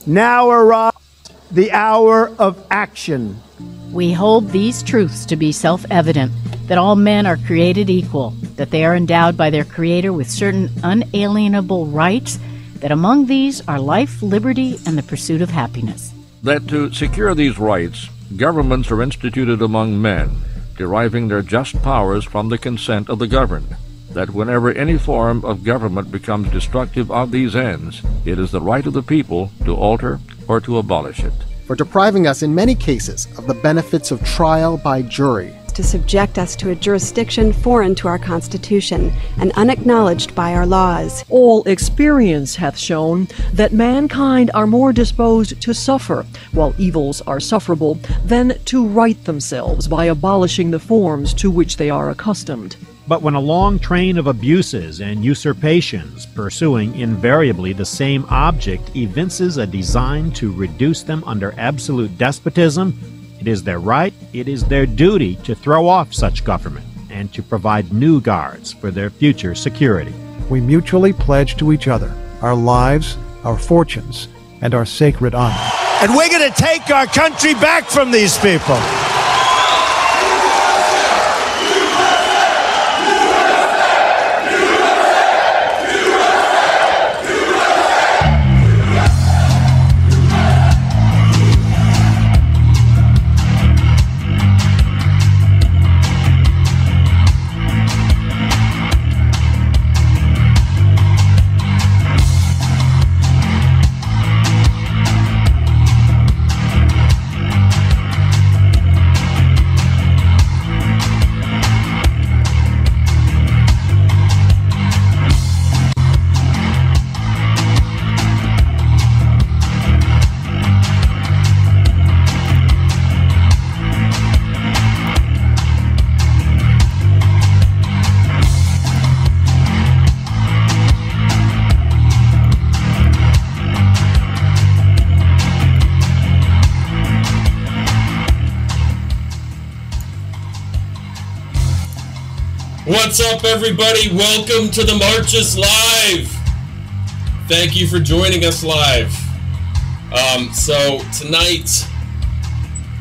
Now arrives the hour of action. We hold these truths to be self-evident, that all men are created equal, that they are endowed by their Creator with certain unalienable rights, that among these are life, liberty, and the pursuit of happiness. That to secure these rights, governments are instituted among men, deriving their just powers from the consent of the governed. That whenever any form of government becomes destructive of these ends, it is the right of the people to alter or to abolish it. For depriving us in many cases of the benefits of trial by jury. To subject us to a jurisdiction foreign to our Constitution and unacknowledged by our laws. All experience hath shown that mankind are more disposed to suffer, while evils are sufferable, than to right themselves by abolishing the forms to which they are accustomed. But when a long train of abuses and usurpations, pursuing invariably the same object, evinces a design to reduce them under absolute despotism, it is their right, it is their duty to throw off such government and to provide new guards for their future security. We mutually pledge to each other our lives, our fortunes, and our sacred honor. And we're going to take our country back from these people. What's up, everybody? Welcome to the Marches Live. Thank you for joining us live. So tonight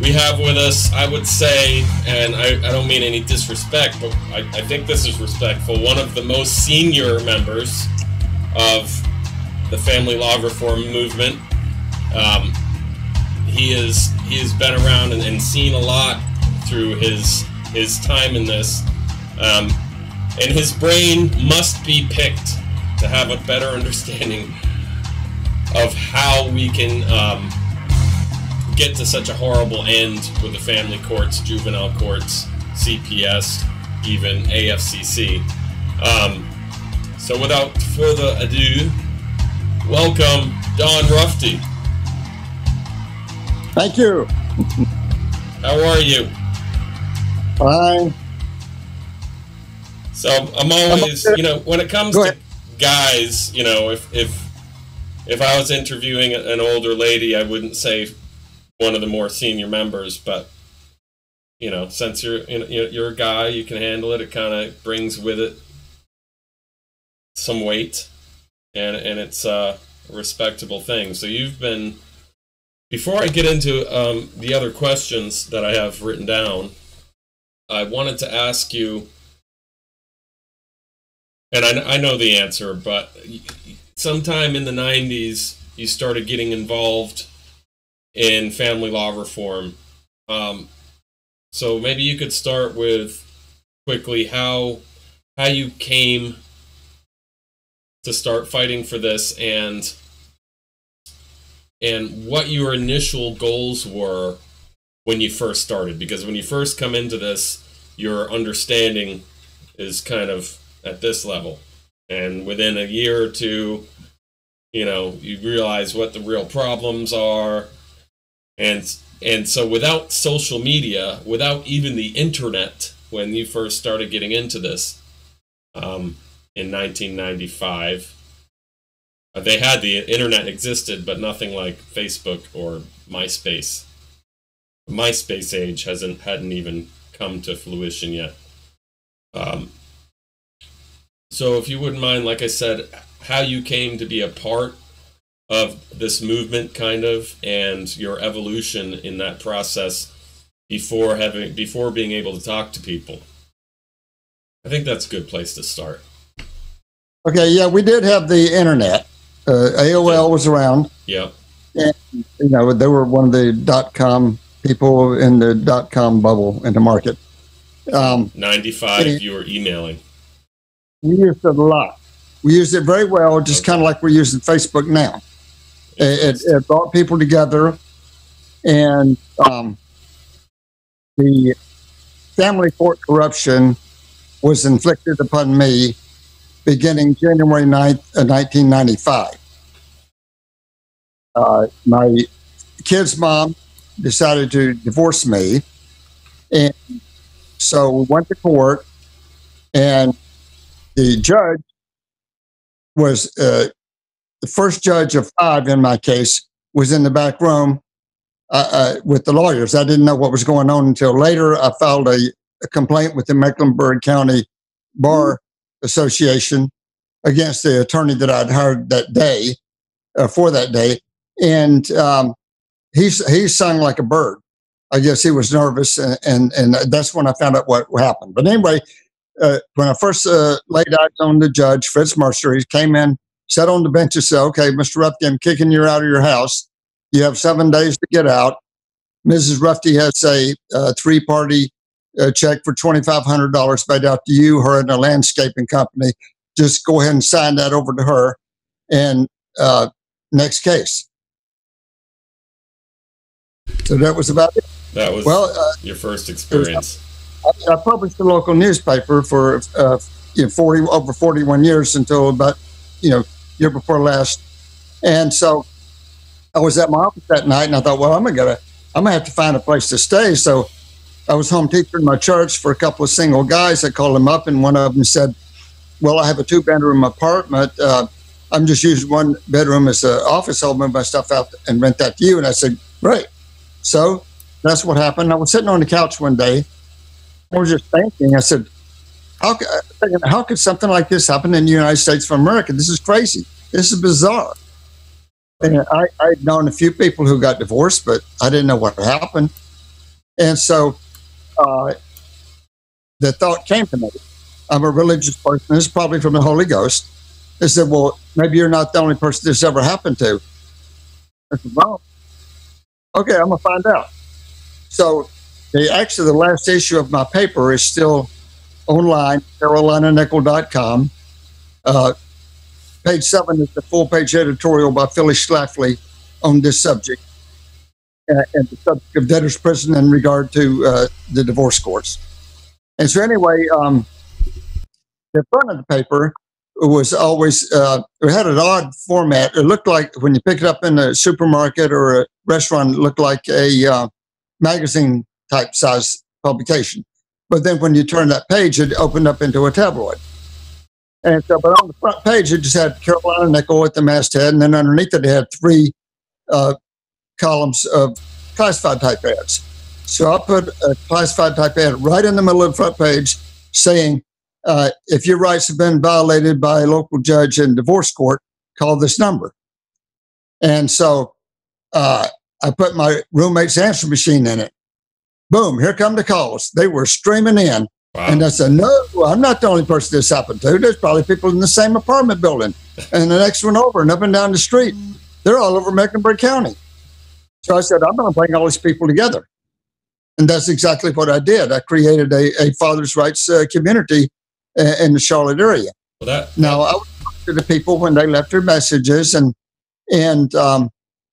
we have with us, I would say, and I don't mean any disrespect, but I think this is respectful, one of the most senior members of the family law reform movement. He has been around and seen a lot through his time in this. And his brain must be picked to have a better understanding of how we can get to such a horrible end with the family courts, juvenile courts, CPS, even AFCC. So without further ado, welcome Don Rufty. Thank you. How are you? Fine. So I'm always, when it comes to guys, if I was interviewing an older lady, I wouldn't say one of the more senior members, but since you're a guy, you can handle it. It kind of brings with it some weight, and it's a respectable thing. So you've been. Before I get into the other questions that I have written down, I wanted to ask you. And I know the answer, but sometime in the 90s, you started getting involved in family law reform. So maybe you could start with quickly how you came to start fighting for this and what your initial goals were when you first started. Because when you first come into this, your understanding is kind of at this level, and within a year or two, you realize what the real problems are, and so without social media, without even the internet, when you first started getting into this, in 1995, they had the internet existed, but nothing like Facebook or MySpace. The MySpace age hadn't even come to fruition yet. So if you wouldn't mind, like I said, how you came to be a part of this movement, kind of, and your evolution in that process before being able to talk to people. I think that's a good place to start. Okay, yeah, we did have the internet. AOL was around. Yeah. And, you know, they were one of the .com people in the .com bubble in the market. 95, you were emailing. We used it a lot. We used it very well, just kind of like we're using Facebook now. It brought people together, and the family court corruption was inflicted upon me beginning January 9th, 1995. My kid's mom decided to divorce me, and so we went to court, and the judge was the first judge of 5 in my case was in the back room with the lawyers. I didn't know what was going on until later. I filed a complaint with the Mecklenburg County Bar Association against the attorney that I'd hired that day, for that day. And he sung like a bird. I guess he was nervous, and that's when I found out what happened. But anyway, when I first laid eyes on the judge, Fritz Mercer, he came in, sat on the bench and said, "Okay, Mr. Rufty, I'm kicking you out of your house. You have 7 days to get out. Mrs. Rufty has a 3-party check for $2,500 paid out to you, her, and a landscaping company. Just go ahead and sign that over to her, and next case." So that was about it. That was your first experience. I published a local newspaper for 41 years until about year before last, and so I was at my office that night, and I thought, well, I'm gonna have to find a place to stay. So I was home teacher in my church for a couple of single guys. I called them up, and one of them said, "Well, I have a 2-bedroom apartment. I'm just using 1 bedroom as an office. I'll move my stuff out and rent that to you." And I said, "Great." So that's what happened. I was sitting on the couch one day. I was just thinking, I said, how could something like this happen in the United States of America? This is crazy. This is bizarre. And I'd known a few people who got divorced, but I didn't know what happened. And so the thought came to me. I'm a religious person. This is probably from the Holy Ghost. They said, "Well, maybe you're not the only person this ever happened to." I said, "Well, okay, I'm going to find out." So the last issue of my paper is still online, CarolinaNickel.com. Page 7 is the full-page editorial by Phyllis Schlafly on this subject, and the subject of debtor's prison in regard to the divorce courts. And so anyway, the front of the paper was always, it had an odd format. It looked like, when you pick it up in a supermarket or a restaurant, it looked like a magazine type size publication. But then when you turn that page, it opened up into a tabloid. And so, but on the front page, it just had Carolina Nickel at the masthead, and then underneath it had 3 columns of classified type ads. So I put a classified type ad right in the middle of the front page saying, if your rights have been violated by a local judge in divorce court, call this number. And so I put my roommate's answer machine in it. Boom, here come the calls. They were streaming in. Wow. And I said, "No, I'm not the only person this happened to. There's probably people in the same apartment building and the next one over and up and down the street. They're all over Mecklenburg County." So I said, "I'm going to bring all these people together." And that's exactly what I did. I created a father's rights community in the Charlotte area. Now, I would talk to the people when they left their messages, and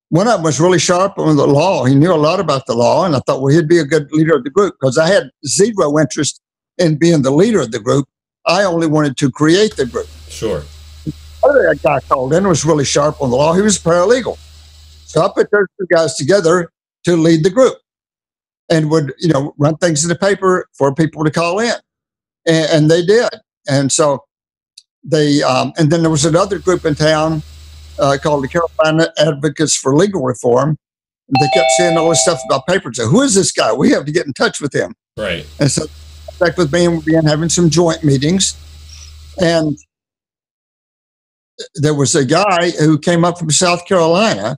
one of them was really sharp on the law. He knew a lot about the law, and I thought, well, he'd be a good leader of the group, because I had zero interest in being the leader of the group. I only wanted to create the group. Sure. The other guy called in was really sharp on the law. He was paralegal. So I put those 2 guys together to lead the group, and would, run things in the paper for people to call in. And they did. And so they, and then there was another group in town called the Carolina Advocates for Legal Reform. They kept seeing all this stuff about paper and said, "Who is this guy? We have to get in touch with him." Right. And so back with me, and we began having some joint meetings. And there was a guy who came up from South Carolina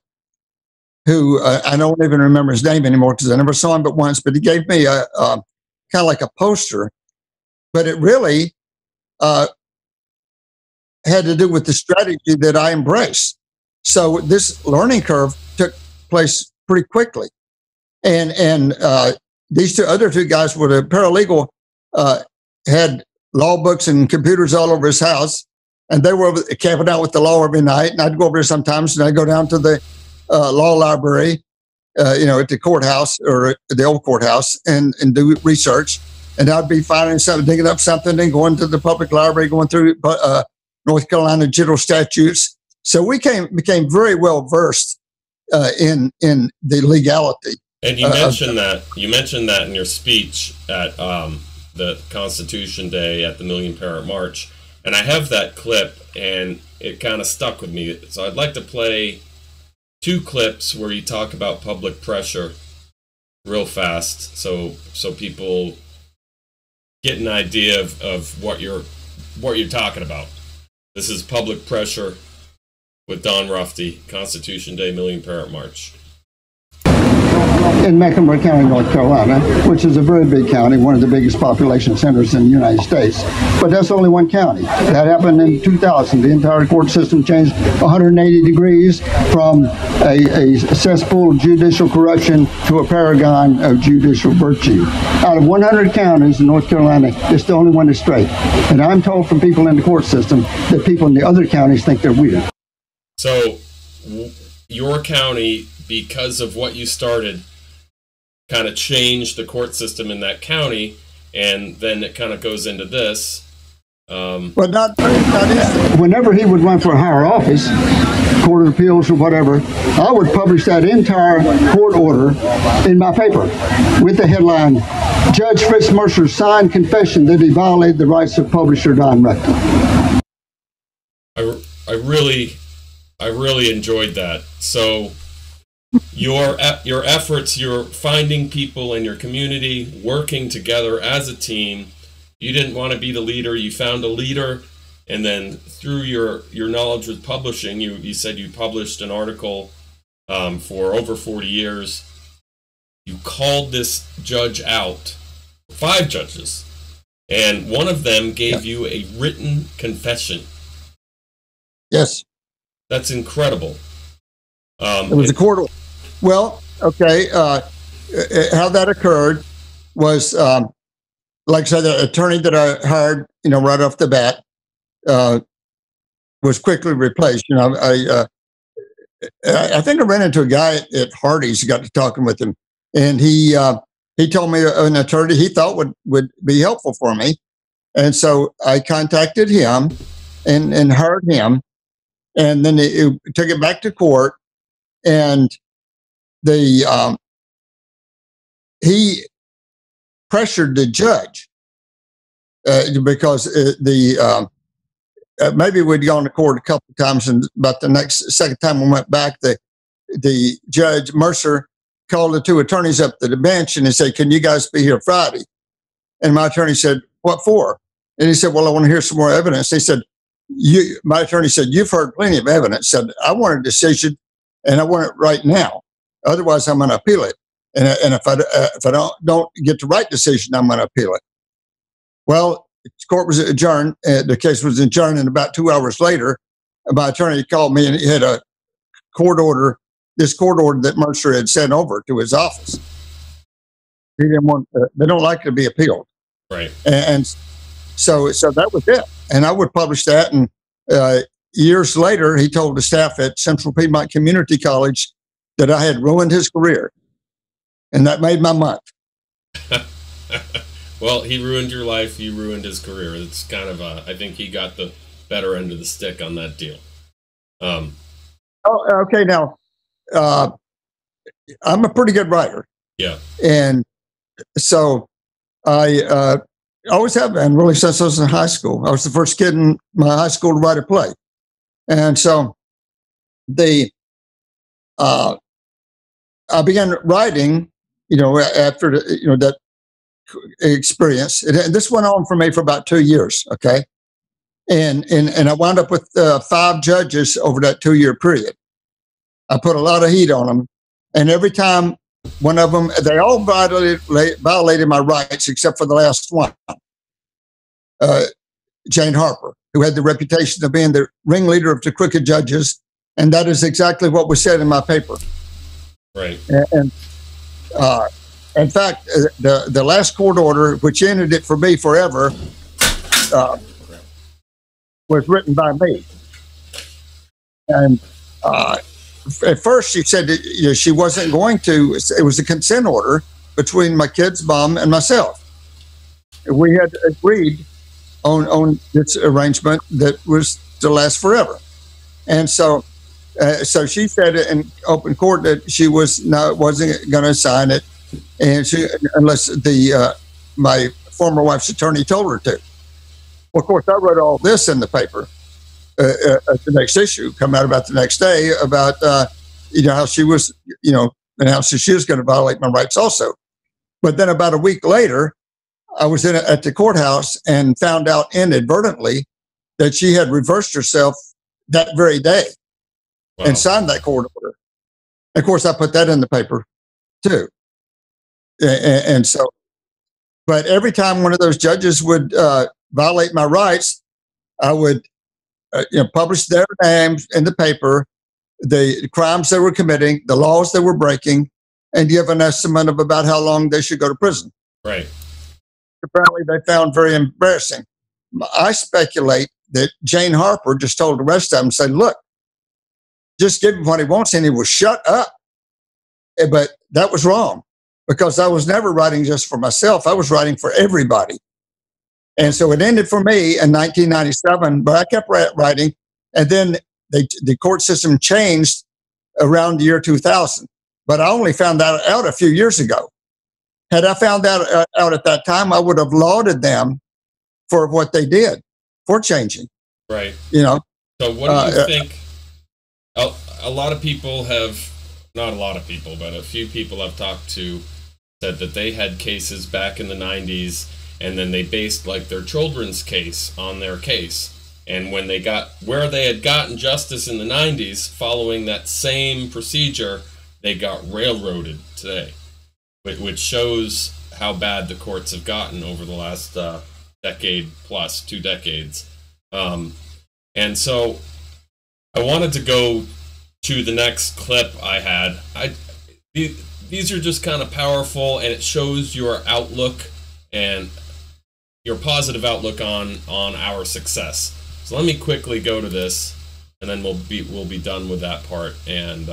who I don't even remember his name anymore because I never saw him but once, but he gave me a kind of like a poster, but it really had to do with the strategy that I embraced. So this learning curve took place pretty quickly. And these other two guys were the paralegal, had law books and computers all over his house. And they were camping out with the law every night. And I'd go over there sometimes, and I'd go down to the law library, at the courthouse or the old courthouse and do research. And I'd be finding something, digging up something, and going to the public library, going through North Carolina general statutes. So we became very well versed in the legality. And you mentioned that. You mentioned that in your speech at the Constitution Day at the Million Parrot March. And I have that clip, and it kind of stuck with me. So I'd like to play 2 clips where you talk about public pressure real fast, so people get an idea of what you're talking about. This is Public Pressure with Don Rufty, Constitution Day Million Parrot March. In Mecklenburg County, North Carolina, which is a very big county, one of the biggest population centers in the United States. But that's only one county. That happened in 2000. The entire court system changed 180 degrees from a cesspool of judicial corruption to a paragon of judicial virtue. Out of 100 counties in North Carolina, it's the only one that's straight. And I'm told from people in the court system that people in the other counties think they're weird. So your county, because of what you started, kind of changed the court system in that county, and then it kind of goes into this. But not whenever he would run for a higher office, Court of Appeals or whatever, I would publish that entire court order in my paper with the headline, Judge Fritz Mercer signed confession that he violated the rights of publisher Don Rufty. I really enjoyed that. So your efforts, you're finding people in your community, working together as a team. You didn't want to be the leader. You found a leader, and then through your knowledge with publishing, you said you published an article for over 40 years. You called this judge out, 5 judges, and one of them gave you a written confession. Yes. That's incredible. It was a court order. Well, okay. How that occurred was, like I said, the attorney that I hired, right off the bat, was quickly replaced. I think I ran into a guy at Hardee's, got to talking with him, and he told me an attorney he thought would be helpful for me, and so I contacted him and hired him, and then it took it back to court, and he pressured the judge because maybe we'd gone to court a couple of times, and about the second time we went back, the judge Mercer called the 2 attorneys up to the bench and he said, "Can you guys be here Friday?" And my attorney said, "What for?" And he said, "Well, I want to hear some more evidence." He said, my attorney said, "You've heard plenty of evidence." Said, "I want a decision, and I want it right now. Otherwise, I'm going to appeal it. And if I don't get the right decision, I'm going to appeal it." Well, the court was adjourned. The case was adjourned, and about 2 hours later, my attorney called me, and he had a court order. This court order that Mercer had sent over to his office. He didn't want. They don't like it to be appealed. Right. And so that was it. And I would publish that. And years later, he told the staff at Central Piedmont Community College that I had ruined his career. And that made my month. Well, he ruined your life. You ruined his career. It's kind of, I think he got the better end of the stick on that deal. Okay. Now, I'm a pretty good writer. Yeah. And so I always have been, really, since I was in high school. I was the first kid in my high school to write a play. And so I began writing, after that experience. And this went on for me for about 2 years. Okay. And I wound up with 5 judges over that 2-year period. I put a lot of heat on them, and every time one of them, they all violated my rights except for the last one, Jane Harper, who had the reputation of being the ringleader of the crooked judges, and that is exactly what was said in my paper. Right. And in fact, the last court order, which ended it for me forever, was written by me. And at first she said that, she wasn't going to, it was a consent order between my kid's mom and myself. We had agreed on this arrangement that was to last forever. And so she said in open court that she wasn't going to sign it, and unless my former wife's attorney told her to. Well, of course, I wrote all this in the paper at the next issue, come out about the next day, about how she was, and how she was going to violate my rights also. But then about a week later, I was at the courthouse and found out inadvertently that she had reversed herself that very day. Wow. And signed that court order. Of course, I put that in the paper too. And so, but every time one of those judges would violate my rights, I would publish their names in the paper, the crimes they were committing, the laws they were breaking, and give an estimate of about how long they should go to prison. Right. Apparently, they found very embarrassing. I speculate that Jane Harper just told the rest of them, said, look, just give him what he wants, and he will shut up. But that was wrong, because I was never writing just for myself. I was writing for everybody. And so it ended for me in 1997, but I kept writing. And then the court system changed around the year 2000. But I only found that out a few years ago. Had I found that out at that time, I would have lauded them for what they did, for changing. Right. So what do you think? A lot of people have, not a lot of people, but a few people I've talked to said that they had cases back in the 90s, and then they based like their children's case on their case. And when they got where they had gotten justice in the 90s, following that same procedure, they got railroaded today, which shows how bad the courts have gotten over the last decade plus, 2 decades. And so I wanted to go to the next clip I had. These are just kind of powerful, and it shows your outlook and your positive outlook on our success. So let me quickly go to this, and then we'll be done with that part, and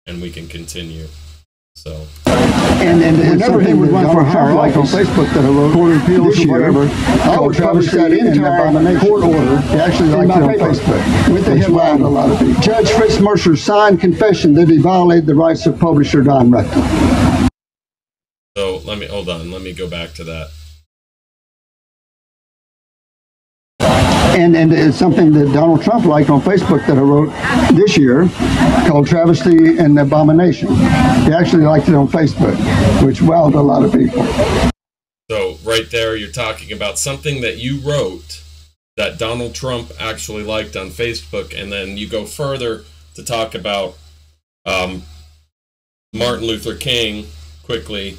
we can continue. So. And whenever he would run for higher, like on Facebook that I wrote, Court of Appeals or whatever, I would publish that entire court order. He actually liked it on Facebook with the headline. A lot of people. Judge Fritz Mercer signed confession that he violated the rights of publisher Don Rector. So let me go back to that. And it's something that Donald Trump liked on Facebook that I wrote this year called Travesty and Abomination. He actually liked it on Facebook, which wowed a lot of people. So right there, you're talking about something that you wrote that Donald Trump actually liked on Facebook, and then you go further to talk about Martin Luther King quickly,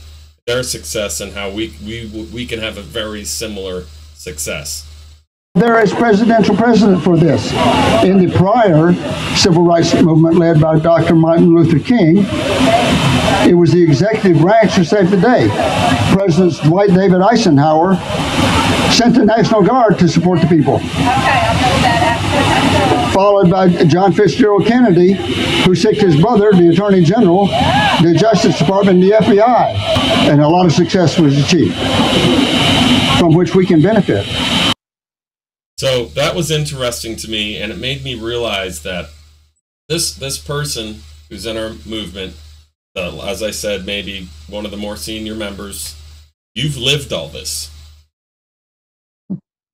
their success, and how we can have a very similar success. There is presidential precedent for this. In the prior civil rights movement led by Dr. Martin Luther King, it was the executive branch who saved the day. President Dwight David Eisenhower sent the National Guard to support the people. Followed by John Fitzgerald Kennedy, who sicked his brother, the Attorney General, the Justice Department, and the FBI. And a lot of success was achieved, from which we can benefit. So that was interesting to me, and it made me realize that this person who's in our movement, as I said, maybe one of the more senior members, you've lived all this.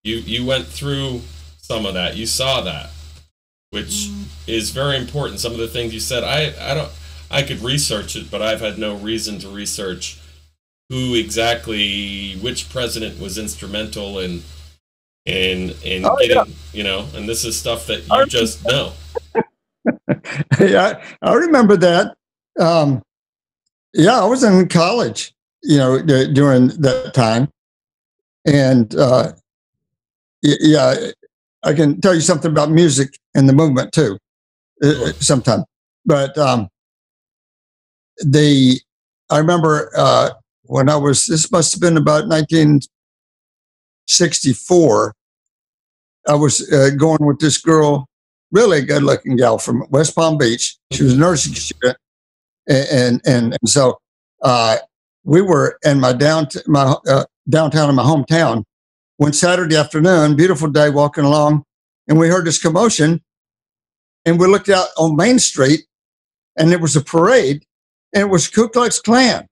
You went through some of that. You saw that, which is very important. Some of the things you said, I could research it, but I've had no reason to research which president was instrumental in and Oh, getting, and this is stuff that you just know. Yeah, I remember that. I was in college, during that time. And I can tell you something about music and the movement too, sometime. But I remember when this must have been about 1964. I was going with this girl, really good looking gal from West Palm Beach. She was a nursing student. And so we were in my downtown in my hometown one Saturday afternoon, beautiful day, walking along, and we heard this commotion, and we looked out on Main Street, and there was a parade, and it was Ku Klux Klan.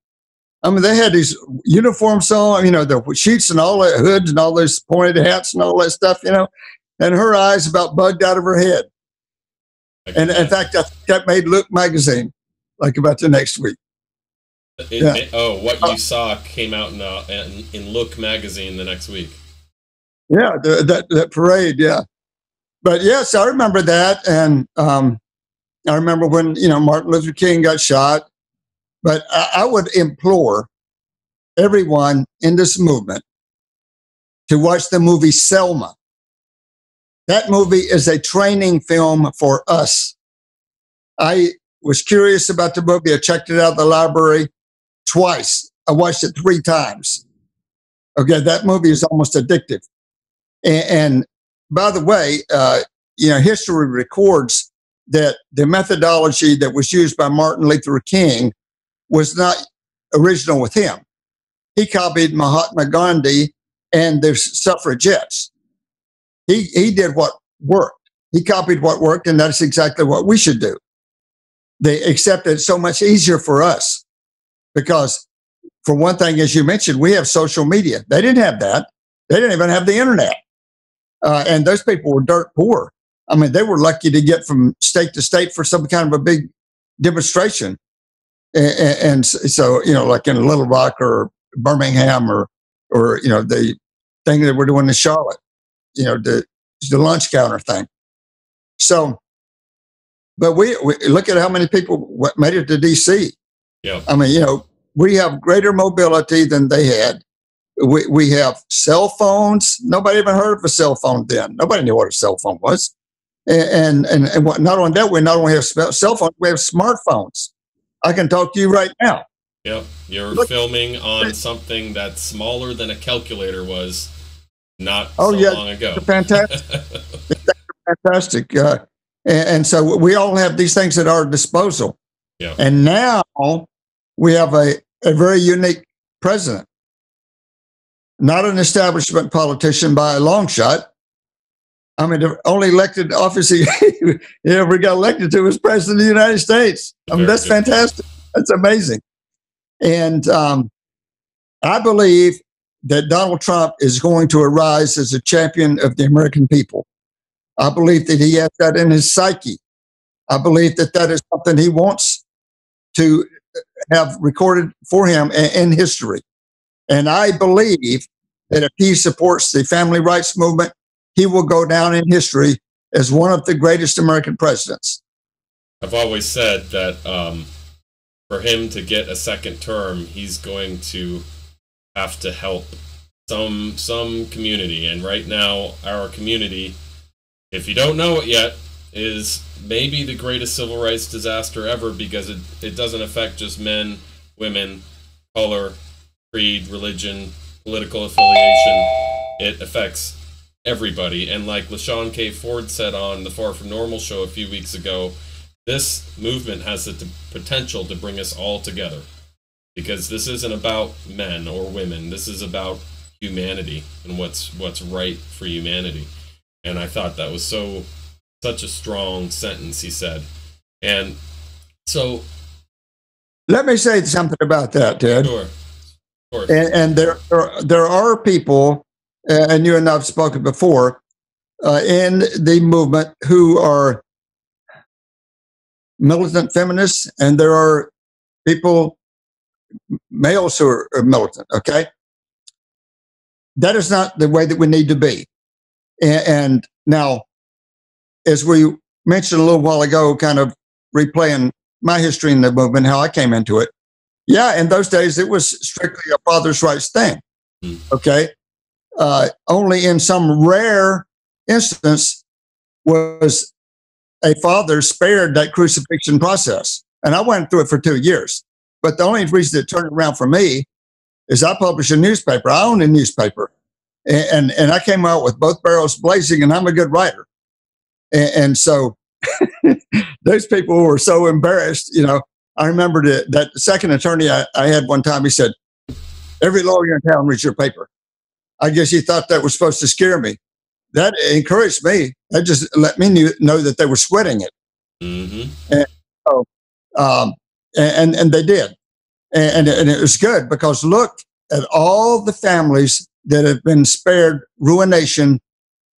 I mean, they had these uniforms on, the sheets and all the hoods and all those pointed hats and all that stuff, and her eyes about bugged out of her head. And in fact, I think that made Look magazine, like about the next week. What you saw came out in Look magazine the next week. Yeah, that parade, yeah. But yes, I remember that, and I remember when Martin Luther King got shot. But I would implore everyone in this movement to watch the movie Selma. That movie is a training film for us. I was curious about the movie. I checked it out at the library twice. I watched it 3 times. Okay, that movie is almost addictive. And by the way, history records that the methodology that was used by Martin Luther King was not original with him. He copied Mahatma Gandhi and the suffragettes. He did what worked. He copied what worked, and that's exactly what we should do. They accepted it so much easier for us because, for one thing, as you mentioned, we have social media. They didn't have that. They didn't even have the internet. And those people were dirt poor. I mean, they were lucky to get from state to state for some kind of a big demonstration. And so, like in Little Rock or Birmingham or the thing that we're doing in Charlotte, the lunch counter thing. So, but we look at how many people made it to DC. Yeah. I mean, we have greater mobility than they had. We have cell phones. Nobody even heard of a cell phone then. Nobody knew what a cell phone was. And not only that, we not only have cell phones, we have smartphones. I can talk to you right now. Yep. You're filming on something that's smaller than a calculator was not long ago. Fantastic. Fantastic. And so we all have these things at our disposal. Yeah. And now we have a very unique president. Not an establishment politician by a long shot. I mean, the only elected office he ever got elected to was president of the United States. I mean, that's fantastic. That's amazing. And I believe that Donald Trump is going to arise as a champion of the American people. I believe that he has that in his psyche. I believe that that is something he wants to have recorded for him in history. And I believe that if he supports the family rights movement, he will go down in history as one of the greatest American presidents. I've always said that for him to get a second term, he's going to have to help some community. And right now, our community, if you don't know it yet, is maybe the greatest civil rights disaster ever, because it doesn't affect just men, women, color, creed, religion, political affiliation. It affects everybody. And like LaShawn K. Ford said on the Far From Normal show a few weeks ago, this movement has the potential to bring us all together, because this isn't about men or women. This is about humanity and what's right for humanity. And I thought that was such a strong sentence he said. And so let me say something about that, Ted. Sure. Of course. And there are people, and you and I have spoken before, in the movement who are militant feminists, and there are people, males who are militant, okay? That is not the way that we need to be. And now, as we mentioned a little while ago, kind of replaying my history in the movement, how I came into it. Yeah, in those days, it was strictly a father's rights thing. Okay. Only in some rare instance was a father spared that crucifixion process. And I went through it for 2 years. But the only reason it turned around for me is I published a newspaper. I own a newspaper. And I came out with both barrels blazing, and I'm a good writer. And so those people were so embarrassed. You know, I remember that the second attorney I had one time, he said, every lawyer in town reads your paper. I guess he thought that was supposed to scare me. That encouraged me. That just let me know that they were sweating it. And, so, and they did. And it was good, because look at all the families that have been spared ruination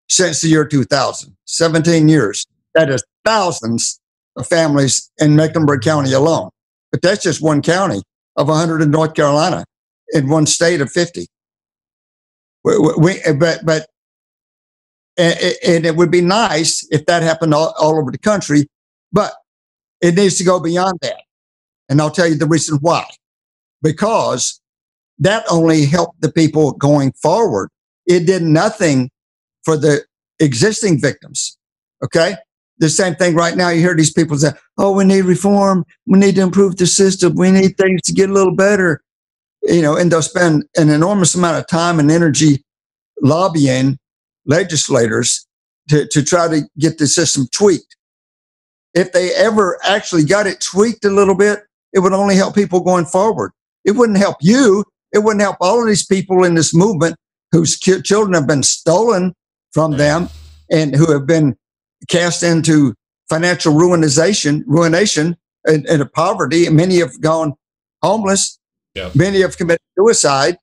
since the year 2000, 17 years. That is thousands of families in Mecklenburg County alone. But that's just one county of 100 in North Carolina, in one state of 50. But it would be nice if that happened all over the country, but it needs to go beyond that. And I'll tell you the reason why. Because that only helped the people going forward. It did nothing for the existing victims. Okay? The same thing right now. You hear these people say, oh, we need reform. We need to improve the system. We need things to get a little better. You know, and they'll spend an enormous amount of time and energy lobbying legislators to try to get the system tweaked. If they ever actually got it tweaked a little bit, it would only help people going forward. It wouldn't help you. It wouldn't help all of these people in this movement whose children have been stolen from them and who have been cast into financial ruination and poverty. And many have gone homeless. Yep. Many have committed suicide.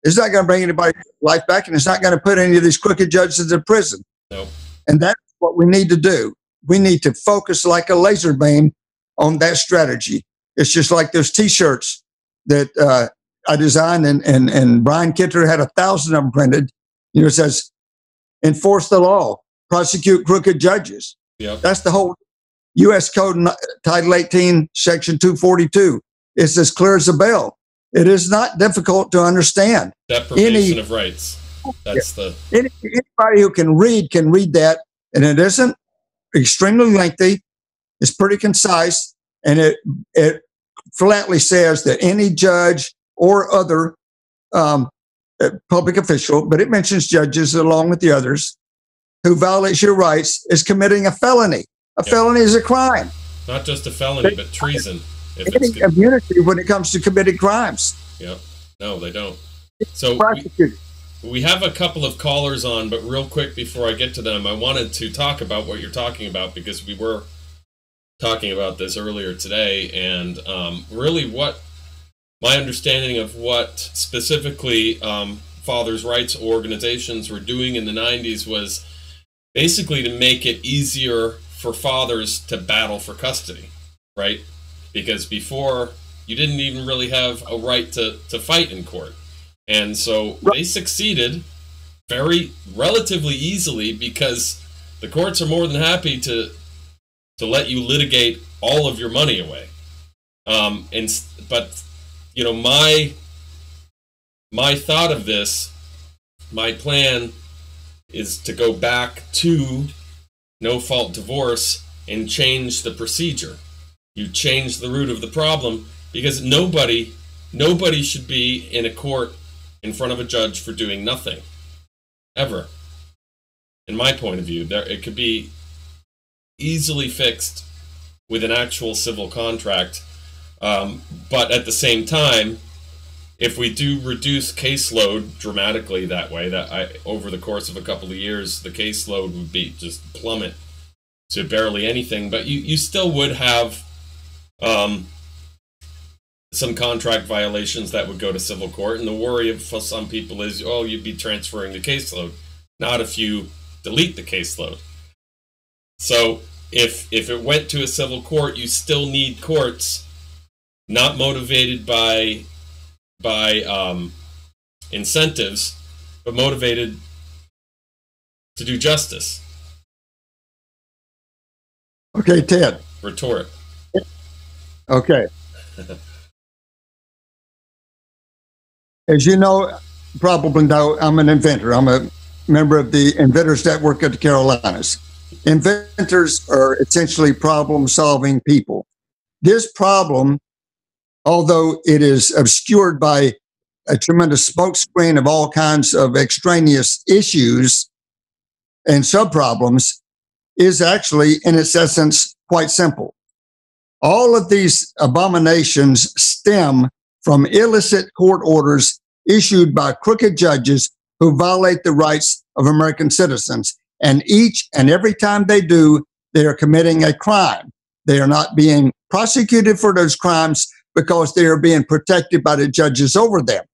It's not going to bring anybody's life back, and it's not going to put any of these crooked judges in prison. Nope. And that's what we need to do. We need to focus like a laser beam on that strategy. It's just like those T-shirts that I designed, and Brian Kinter had 1,000 of them printed. You know, it says, enforce the law, prosecute crooked judges. Yep. That's the whole U.S. Code, Title 18, Section 242. It's as clear as a bell. It is not difficult to understand. Deprivation of rights. That's anybody who can read that, and it isn't extremely lengthy. It's pretty concise, and it flatly says that any judge or other public official, but it mentions judges along with the others, who violates your rights is committing a felony. A felony is a crime. Not just a felony, but treason. Any immunity when it comes to committed crimes. Yeah. No, they don't. So we have a couple of callers on, but real quick before I get to them, I wanted to talk about what you're talking about, because we were talking about this earlier today, and really what my understanding of what specifically fathers' rights organizations were doing in the 90s was basically to make it easier for fathers to battle for custody, right? Because before, you didn't even really have a right to fight in court. And so they succeeded relatively easily, because the courts are more than happy to let you litigate all of your money away. But you know, my thought of this, my plan is to go back to no-fault divorce and change the procedure. You change the root of the problem, because nobody should be in a court in front of a judge for doing nothing, ever. In my point of view, it could be easily fixed with an actual civil contract, but at the same time, if we do reduce caseload dramatically that way, over the course of a couple of years, the caseload would be just plummet to barely anything, but you still would have some contract violations that would go to civil court, and the worry for some people is, oh, you'd be transferring the caseload, not if you delete the caseload. So if it went to a civil court, you still need courts not motivated by incentives, but motivated to do justice. Okay, Ted. Retort. Okay. As you know, probably know, I'm an inventor. I'm a member of the Inventors Network of the Carolinas. Inventors are essentially problem-solving people. This problem, although it is obscured by a tremendous smokescreen of all kinds of extraneous issues and sub-problems, is actually, in its essence, quite simple. All of these abominations stem from illicit court orders issued by crooked judges who violate the rights of American citizens. And each and every time they do, they are committing a crime. They are not being prosecuted for those crimes because they are being protected by the judges over them,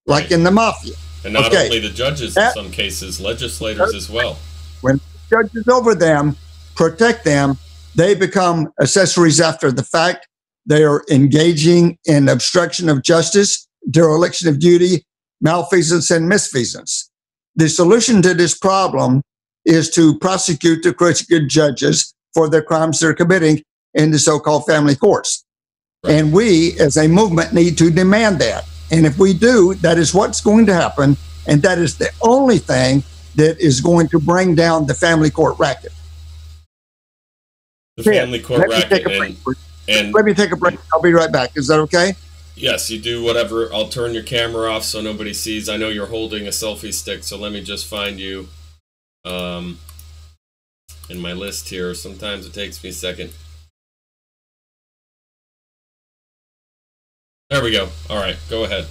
like in the mafia. And not only the judges, in some cases, legislators as well. When judges over them protect them, they become accessories after the fact. They are engaging in obstruction of justice, dereliction of duty, malfeasance, and misfeasance. The solution to this problem is to prosecute the crooked judges for the crimes they're committing in the so-called family courts. Right. And we, as a movement, need to demand that. And if we do, that is what's going to happen, and that is the only thing that is going to bring down the family court racket. The family court racket. And let me take a break. I'll be right back. Is that okay? Yes, you do whatever. I'll turn your camera off so nobody sees. I know you're holding a selfie stick, so let me just find you in my list here. Sometimes it takes me a second. There we go. All right, go ahead.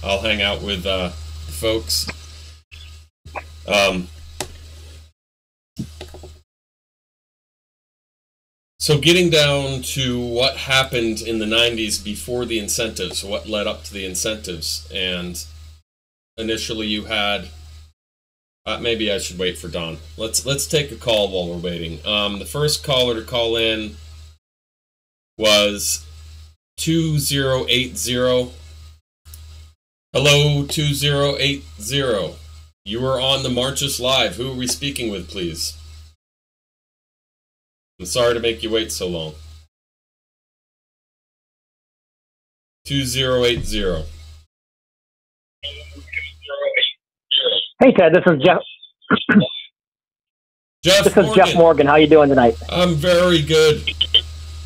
I'll hang out with the folks. So getting down to what happened in the 90s before the incentives, what led up to the incentives, and initially you had, maybe I should wait for Don. Let's take a call while we're waiting. The first caller to call in was 2080. Hello, 2080. You are on the Marches Live. Who are we speaking with, please? I'm sorry to make you wait so long. 2080. Hey Ted, this is Jeff. This is Jeff Morgan. How you doing tonight? I'm very good.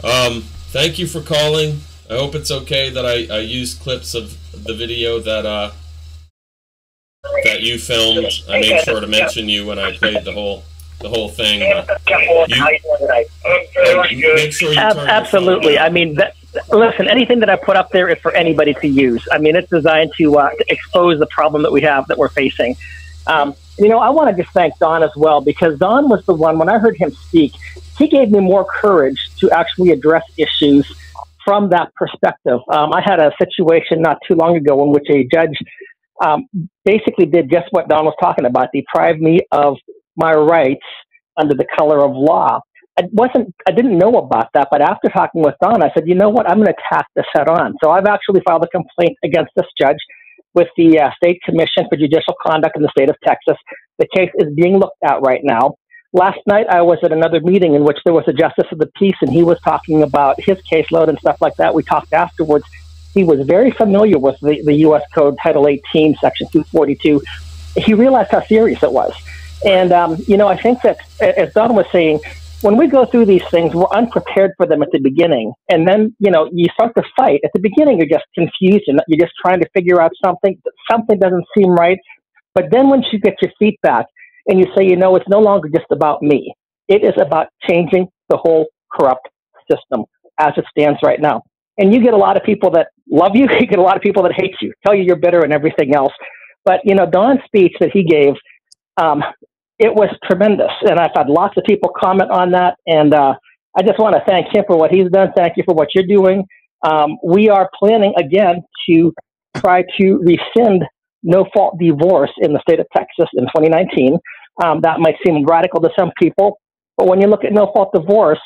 Thank you for calling. I hope it's okay that I used clips of the video that you filmed. I made sure to mention you when I played the whole thing. Make sure you turn absolutely. I mean, listen, anything that I put up there is for anybody to use. I mean, it's designed to expose the problem that we have, that we're facing. You know, I want to just thank Don as well, because Don was the one, when I heard him speak, he gave me more courage to actually address issues from that perspective. I had a situation not too long ago in which a judge basically did just what Don was talking about, deprived me of my rights under the color of law. I didn't know about that, but after talking with Don, I said, you know what, I'm going to attack this head on. So I've actually filed a complaint against this judge with the State Commission for Judicial Conduct in the state of Texas. The case is being looked at right now. Last night, I was at another meeting in which there was a justice of the peace, and he was talking about his caseload and stuff like that. We talked afterwards. He was very familiar with the U.S. Code, Title 18, Section 242. He realized how serious it was. And, you know, I think that, as Don was saying, when we go through these things, we're unprepared for them at the beginning. And then, you know, you start to fight. At the beginning, you're just confused and you're just trying to figure out something. Something doesn't seem right. But then once you get your feet back and you say, you know, it's no longer just about me. It is about changing the whole corrupt system as it stands right now. And you get a lot of people that love you. You get a lot of people that hate you, tell you you're bitter and everything else. But, you know, Don's speech that he gave, it was tremendous. And I've had lots of people comment on that. And I just want to thank him for what he's done. Thank you for what you're doing. We are planning, again, to try to rescind no-fault divorce in the state of Texas in 2019. That might seem radical to some people. But when you look at no-fault divorce,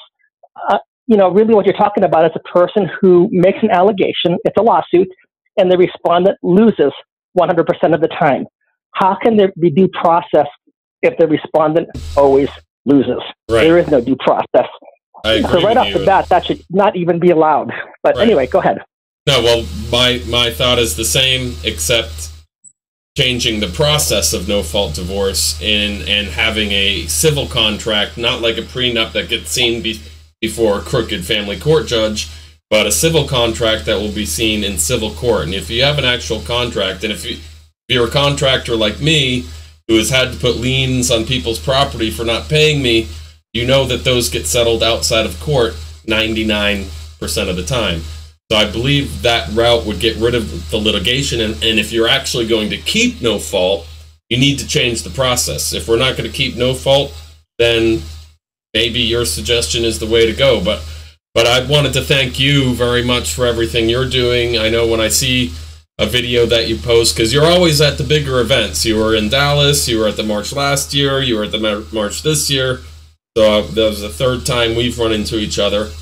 you know, really what you're talking about is a person who makes an allegation, it's a lawsuit, and the respondent loses 100% of the time. How can there be due process if the respondent always loses. Right. There is no due process. I agree So right with off you. the bat, that should not even be allowed. But Right. anyway, go ahead. No, well, my thought is the same, except changing the process of no-fault divorce and having a civil contract, not like a prenup that gets seen before a crooked family court judge, but a civil contract that will be seen in civil court. And if you have an actual contract, and if you're a contractor like me, who has had to put liens on people's property for not paying me, you know that those get settled outside of court 99% of the time. So I believe that route would get rid of the litigation, and if you're actually going to keep no fault, you need to change the process. If we're not going to keep no fault, then maybe your suggestion is the way to go. But I wanted to thank you very much for everything you're doing. I know when I see a video that you post, because you're always at the bigger events. You were in Dallas, you were at the march last year, you were at the march this year. So that was the third time we've run into each other,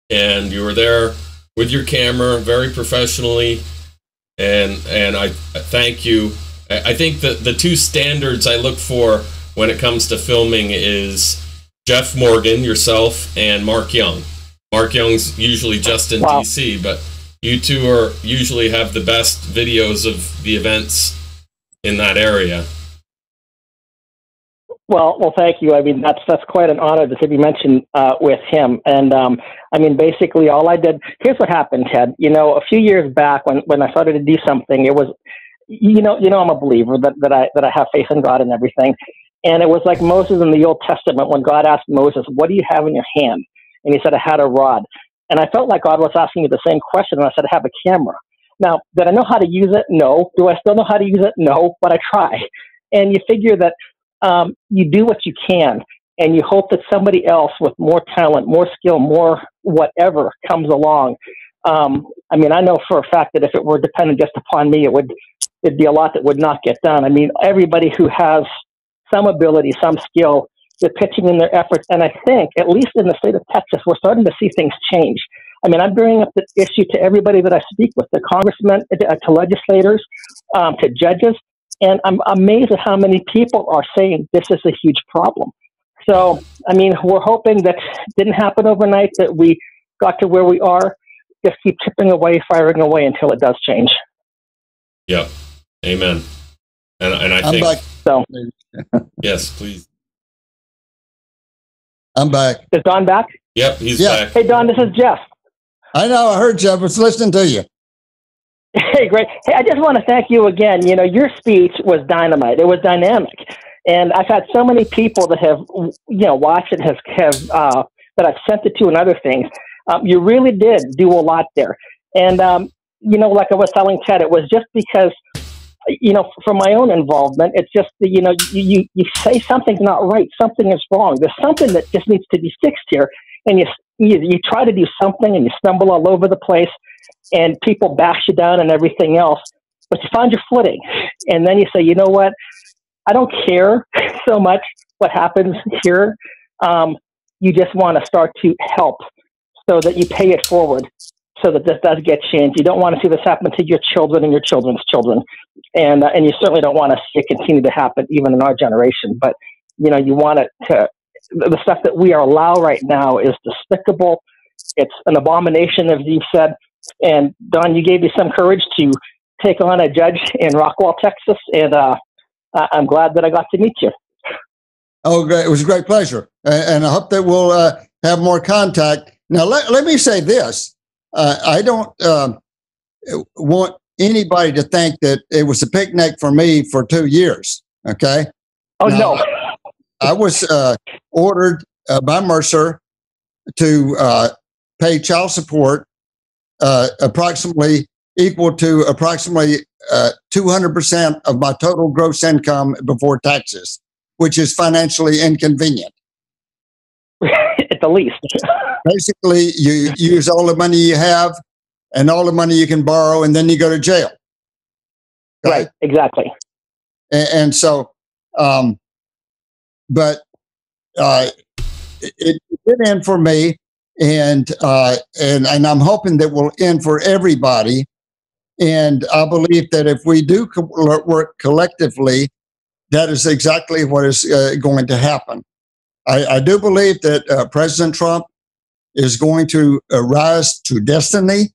and you were there with your camera very professionally, and I thank you. I think that the two standards I look for when it comes to filming is Jeff Morgan, yourself, and Mark Young. Mark Young's usually just in DC, but you two usually have the best videos of the events in that area. Well, thank you. I mean, that's quite an honor to be mentioned with him. And I mean, basically, all I did. Here's what happened, Ted. You know, a few years back, when I started to do something, it was, you know, I'm a believer that I have faith in God and everything. And it was like Moses in the Old Testament when God asked Moses, "What do you have in your hand?" And he said, "I had a rod." And I felt like God was asking me the same question. And I said, "I have a camera." Now, did I know how to use it? No. Do I still know how to use it? No. But I try. And you figure that. You do what you can, and you hope that somebody else with more talent, more skill, more whatever comes along. I mean, I know for a fact that if it were dependent just upon me, it'd be a lot that would not get done. I mean, everybody who has some ability, some skill, they're pitching in their efforts, and I think, at least in the state of Texas, we're starting to see things change. I mean, I'm bringing up the issue to everybody that I speak with, the congressmen, to legislators, to judges. And I'm amazed at how many people are saying this is a huge problem. So, I mean, we're hoping that didn't happen overnight, that we got to where we are. Just keep chipping away, firing away until it does change. Yep. Amen. And I I'm think... back. So, yes, please. I'm back. Is Don back? Yep, he's back. Hey, Don, this is Jeff. I know. I heard Jeff. I was listening to you. Hey, great. Hey, I just want to thank you again. You know, your speech was dynamite. It was dynamic. And I've had so many people that have, you know, watched it, that I've sent it to and other things. You really did do a lot there. And, you know, like I was telling Ted, it was just because, you know, from my own involvement, it's just, you know, you say something's not right, something is wrong. There's something that just needs to be fixed here. And you try to do something and you stumble all over the place. And people bash you down and everything else, but you find your footing. And then you say, you know what? I don't care so much what happens here. You just want to start to help so that you pay it forward so that this does get changed. You don't want to see this happen to your children and your children's children. And you certainly don't want to see it continue to happen even in our generation. But, you know, you want it to, the stuff that we are allowed right now is despicable. It's an abomination, as you've said. And Don, you gave me some courage to take on a judge in Rockwall, Texas, and I'm glad that I got to meet you. Oh, great. It was a great pleasure. And I hope that we'll have more contact. Now, let me say this. I don't want anybody to think that it was a picnic for me for 2 years, okay? Oh, no. I was ordered by Mercer to pay child support approximately equal to approximately 200% of my total gross income before taxes, which is financially inconvenient. At the least. Basically, you use all the money you have and all the money you can borrow, and then you go to jail. Right, exactly. And so, but it did end for me. And I'm hoping that will end for everybody. And I believe that if we do work collectively, that is exactly what is going to happen. I do believe that President Trump is going to rise to destiny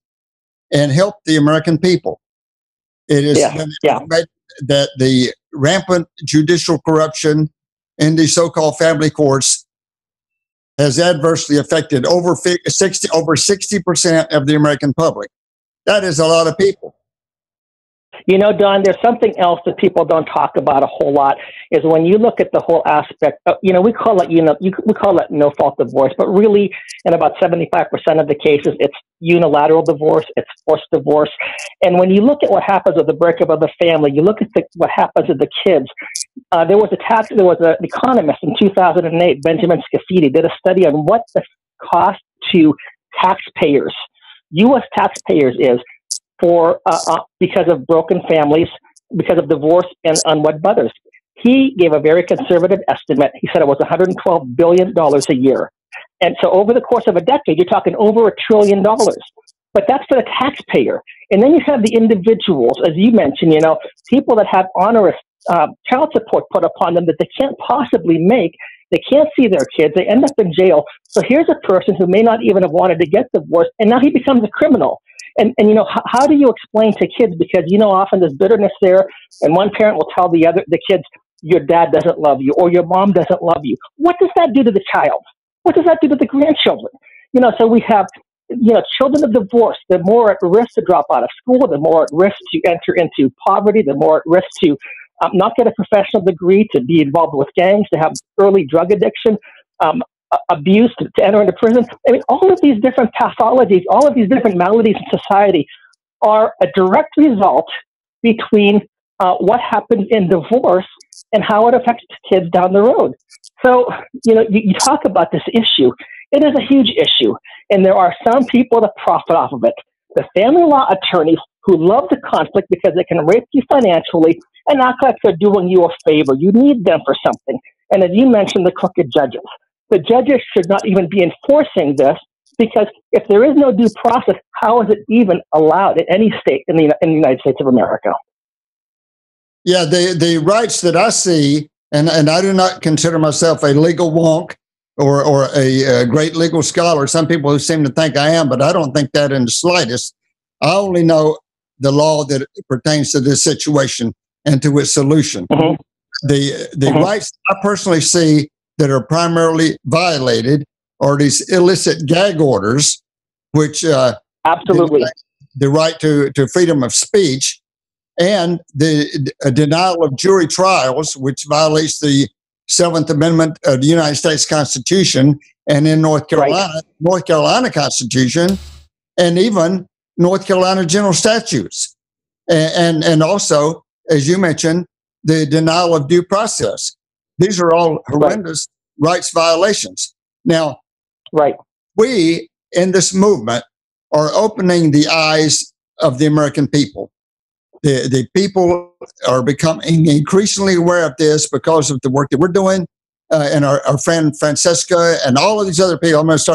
and help the American people. It is that the rampant judicial corruption in the so-called family courts has adversely affected over 60% of the American public. That is a lot of people. You know, Don, there's something else that people don't talk about a whole lot, is when you look at the whole aspect of, we call it, we call it no-fault divorce, but really in about 75% of the cases, it's unilateral divorce, it's forced divorce. And when you look at what happens with the breakup of the family, you look at what happens with the kids. There was an economist in 2008, Benjamin Scafidi, did a study on what the cost to taxpayers, U.S. taxpayers, is for because of broken families, because of divorce and unwed mothers. He gave a very conservative estimate. He said it was $112 billion a year. And so over the course of a decade, you're talking over $1 trillion. But that's for the taxpayer. And then you have the individuals, as you mentioned, people that have onerous child support put upon them that they can't possibly make. They can't see their kids. They end up in jail. So here's a person who may not even have wanted to get divorced, and now he becomes a criminal. And how do you explain to kids? Because, often there's bitterness there, and one parent will tell the kids, your dad doesn't love you, or your mom doesn't love you. What does that do to the child? What does that do to the grandchildren? So we have, children of divorce, they're more at risk to drop out of school, they're more at risk to enter into poverty, they're more at risk to not get a professional degree, to be involved with gangs, to have early drug addiction, abuse, to enter into prison. I mean, all of these different pathologies, all of these different maladies in society are a direct result between what happens in divorce and how it affects kids down the road. So, you talk about this issue. It is a huge issue, and there are some people that profit off of it. The family law attorneys who love the conflict because they can rape you financially and act like they're doing you a favor. You need them for something. And as you mentioned, the crooked judges. The judges should not even be enforcing this, because if there is no due process, how is it even allowed in any state in the United States of America? Yeah, the rights that I see, and I do not consider myself a legal wonk or a great legal scholar. Some people who seem to think I am, but I don't think that in the slightest. I only know the law that pertains to this situation and to its solution. Mm-hmm. The rights I personally see that are primarily violated are these illicit gag orders, which absolutely the right to freedom of speech, and the denial of jury trials, which violates the 7th Amendment of the United States Constitution, and in North Carolina Constitution, and even North Carolina general statutes, and also, as you mentioned, the denial of due process. These are all horrendous rights violations. Now, we in this movement are opening the eyes of the American people. The people are becoming increasingly aware of this because of the work that we're doing, and our friend Francesca and all of these other people. I'm going to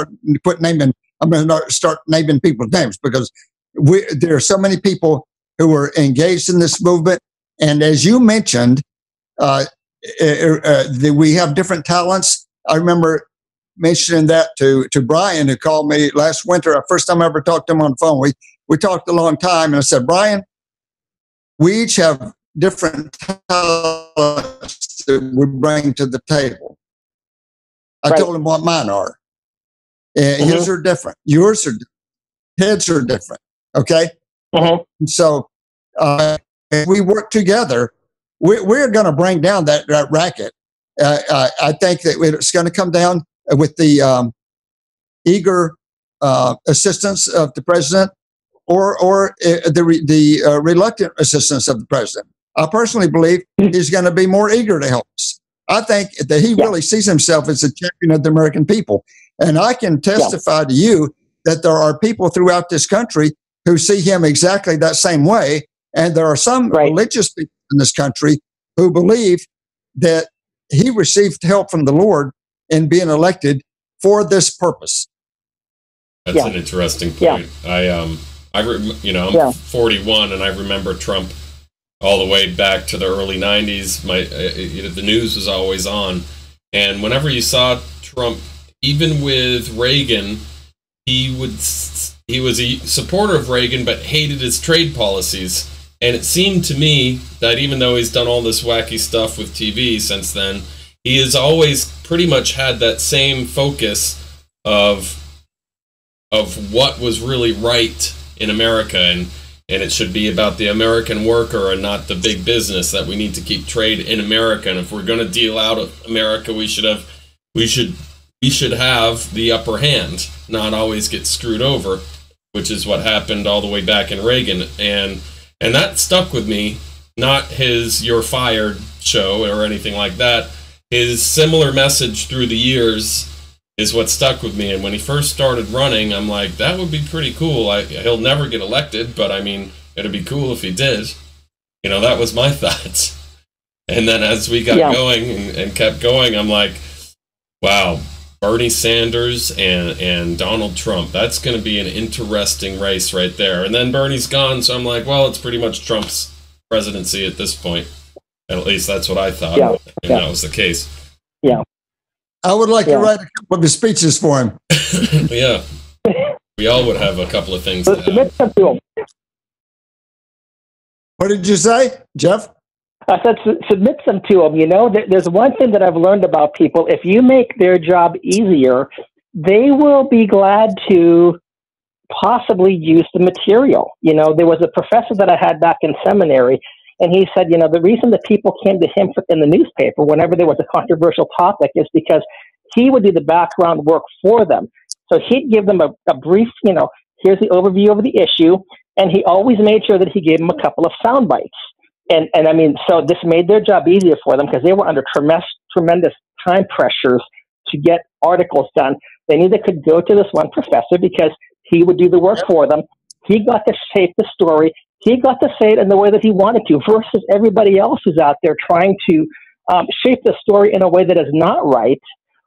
start naming people's names, because there are so many people who are engaged in this movement. And as you mentioned, we have different talents. I remember mentioning that to Brian, who called me last winter. The first time I ever talked to him on the phone, we talked a long time, and I said, Brian, we each have different talents that we bring to the table. I told him what mine are. His are different. Yours are different. Heads are different. Okay? So if we work together, we're going to bring down that racket. I think that it's going to come down with the eager assistance of the president, or the reluctant assistance of the president. I personally believe he's going to be more eager to help us. I think that he really sees himself as a champion of the American people. And I can testify to you that there are people throughout this country who see him exactly that same way. And there are some religious people in this country who believe that he received help from the Lord in being elected for this purpose. That's an interesting point. I'm 41, and I remember Trump all the way back to the early 90s. The news was always on. And whenever you saw Trump, even with Reagan, he was a supporter of Reagan, but hated his trade policies. And it seemed to me that even though he's done all this wacky stuff with TV since then, he has always pretty much had that same focus of what was really right in America, and it should be about the American worker and not the big business, that we need to keep trade in America, and if we're going to deal out of America, we should have the upper hand, not always get screwed over, which is what happened all the way back in Reagan, and that stuck with me. Not his "you're fired" show or anything like that. His similar message through the years is what stuck with me. And when he first started running, I'm like, that would be pretty cool. He'll never get elected, but I mean, it'd be cool if he did. You know, that was my thoughts. And then as we got going and kept going, I'm like, wow, Bernie Sanders and Donald Trump, that's going to be an interesting race right there. And then Bernie's gone, so I'm like, well, it's pretty much Trump's presidency at this point. At least that's what I thought, and that was the case. Yeah. I would like to write a couple of his speeches for him. Yeah. We all would have a couple of things to add. What did you say, Jeff? I said submit some to them. You know, there's one thing that I've learned about people. If you make their job easier, they will be glad to possibly use the material. You know, there was a professor that I had back in seminary, and he said, you know, the reason that people came to him in the newspaper whenever there was a controversial topic is because he would do the background work for them. So he'd give them a brief, you know, here's the overview of the issue, and he always made sure that he gave them a couple of sound bites. And I mean, so this made their job easier for them because they were under tremendous time pressures to get articles done. They knew they could go to this one professor because he would do the work for them. He got to shape the story. He got to say it in the way that he wanted to, versus everybody else who's out there trying to shape the story in a way that is not right.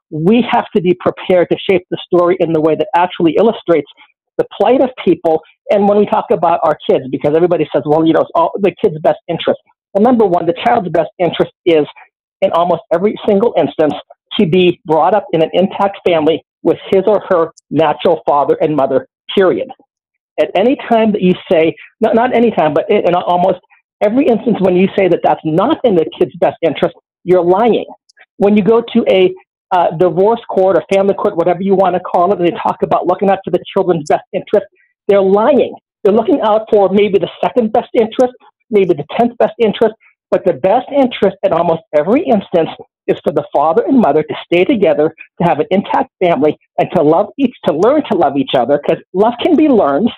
We have to be prepared to shape the story in the way that actually illustrates the plight of people. And when we talk about our kids, because everybody says, well, you know, it's all the kid's best interest. Well, number one, the child's best interest is, in almost every single instance, to be brought up in an intact family with his or her natural father and mother, period. At any time that you say, not any time, but in almost every instance when you say that that's not in the kid's best interest, you're lying. When you go to a divorce court or family court, whatever you want to call it, and they talk about looking out for the children's best interest, they're lying. They're looking out for maybe the second best interest, maybe the 10th best interest, but the best interest in almost every instance is for the father and mother to stay together, to have an intact family, and to learn to love each other, because love can be learned,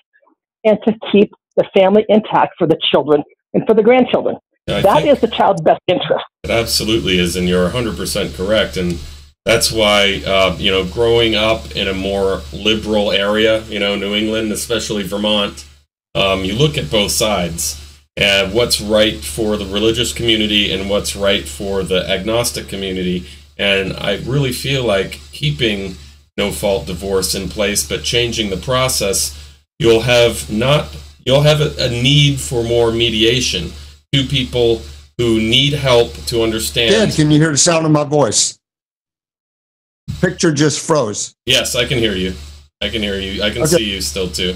and to keep the family intact for the children and for the grandchildren. That is the child's best interest. It absolutely is, and you're 100% correct. And that's why, you know, growing up in a more liberal area, you know, New England, especially Vermont, you look at both sides and what's right for the religious community and what's right for the agnostic community. And I really feel like keeping no-fault divorce in place, but changing the process, you'll have a need for more mediation. Two people who need help to understand. Dad, can you hear the sound of my voice? Picture just froze. Yes, I can hear you. I can hear you. I can see you still too.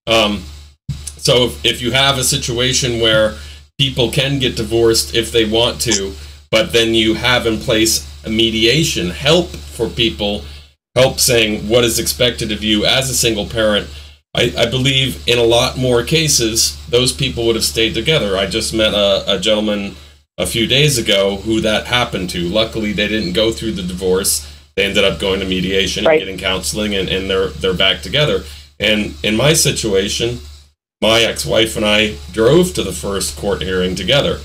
So if you have a situation where people can get divorced if they want to, but then you have in place a mediation, help for people, help saying what is expected of you as a single parent, I believe in a lot more cases, those people would have stayed together. I just met a gentleman a few days ago who that happened to. Luckily, they didn't go through the divorce. They ended up going to mediation and getting counseling, and they're back together. And in my situation, my ex-wife and I drove to the first court hearing together.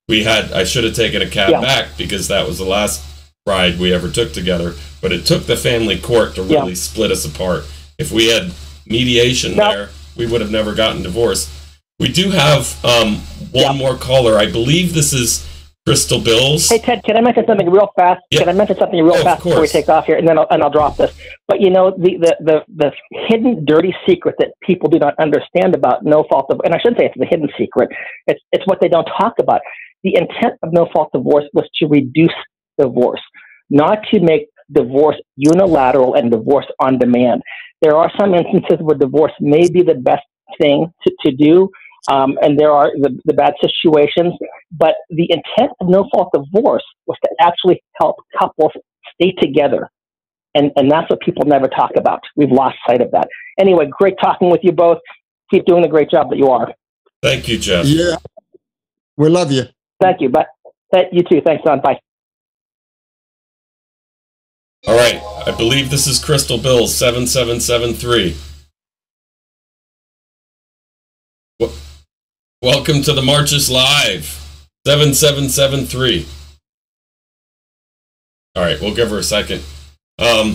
I should have taken a cab back because that was the last ride we ever took together. But it took the family court to really split us apart. If we had mediation there, we would have never gotten divorced. We do have one more caller. I believe this is Crystal Bills. Hey Ted, can I mention something real fast? Yeah. Can I mention something real fast before we take off here, and then I'll drop this. But you know, the hidden dirty secret that people do not understand about no fault of, and I shouldn't say it's the hidden secret. It's what they don't talk about. The intent of no fault divorce was to reduce divorce, not to make divorce unilateral and divorce on demand. There are some instances where divorce may be the best thing to do. And there are the bad situations, but the intent of no fault divorce was to actually help couples stay together. And that's what people never talk about. We've lost sight of that. Anyway, great talking with you both. Keep doing the great job that you are. Thank you, Jeff. Yeah. We love you. Thank you. But you too. Thanks, Don. Bye. All right. I believe this is Crystal Bills 7773. Welcome to the Marches Live, 7773. All right, we'll give her a second. Oh,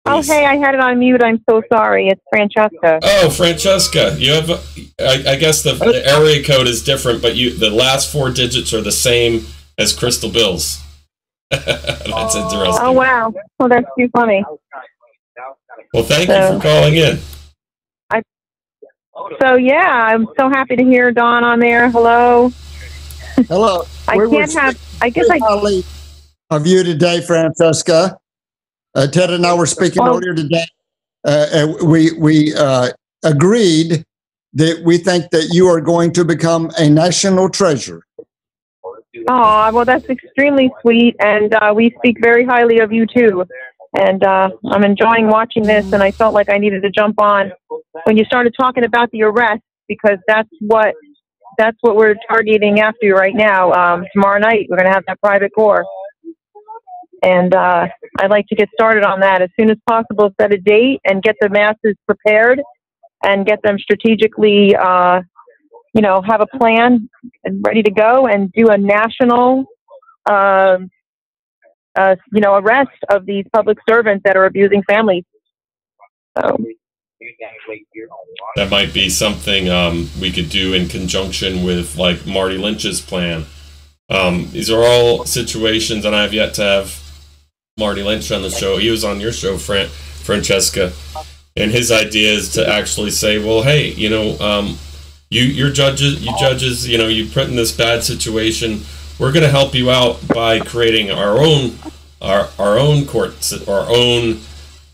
hey, I had it on mute. I'm so sorry. It's Francesca. Oh, Francesca, you have, I guess the area code is different, but the last 4 digits are the same as Crystal Bills. That's interesting. Oh, wow. Well, that's too funny. Well, thank you for calling in. So, yeah, I'm so happy to hear Dawn on there. Hello. Hello. I guess of you today, Francesca. Ted and I were speaking earlier today. We agreed that we think that you are going to become a national treasure. Oh, well, that's extremely sweet, and we speak very highly of you, too. And I'm enjoying watching this, and I felt like I needed to jump on when you started talking about the arrest, because that's what we're targeting after right now. Tomorrow night, we're going to have that private core. And I'd like to get started on that as soon as possible, set a date, and get the masses prepared and get them strategically, have a plan and ready to go and do a national arrest of these public servants that are abusing families. So. That might be something we could do in conjunction with like Marty Lynch's plan. These are all situations, and I have yet to have Marty Lynch on the show. He was on your show, Francesca, and his idea is to actually say, well, hey, you judges, you put in this bad situation. We're going to help you out by creating our own courts, our own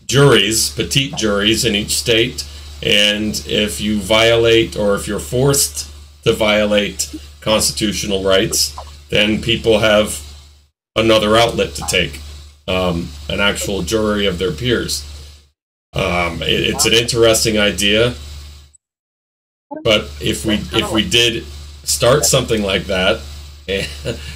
juries, petite juries in each state. And if you violate, or if you're forced to violate constitutional rights, then people have another outlet to take, an actual jury of their peers. It's an interesting idea, but if we did start something like that,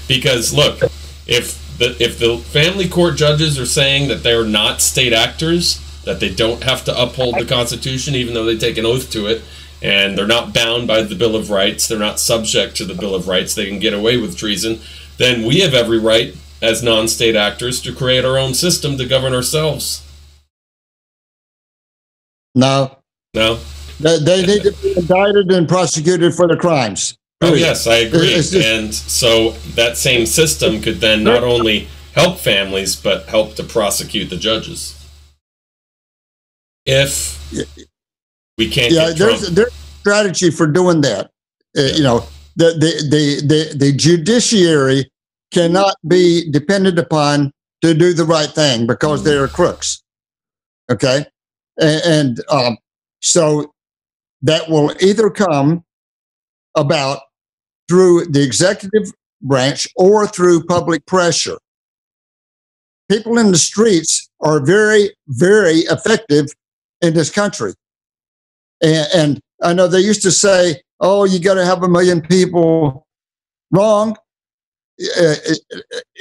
because look, if the family court judges are saying that they're not state actors, that they don't have to uphold the Constitution even though they take an oath to it, and they're not bound by the Bill of Rights, they're not subject to the Bill of Rights, they can get away with treason, then we have every right as non-state actors to create our own system to govern ourselves. No. They need to be indicted and prosecuted for the crimes. Oh, yes, I agree. And so that same system could then not only help families, but help to prosecute the judges. If we can't get Trump. There's a strategy for doing that. The judiciary cannot be depended upon to do the right thing because they are crooks. Okay? And so that will either come about through the executive branch or through public pressure. People in the streets are very, very effective in this country. And I know they used to say, oh, you got to have 1 million people. Wrong.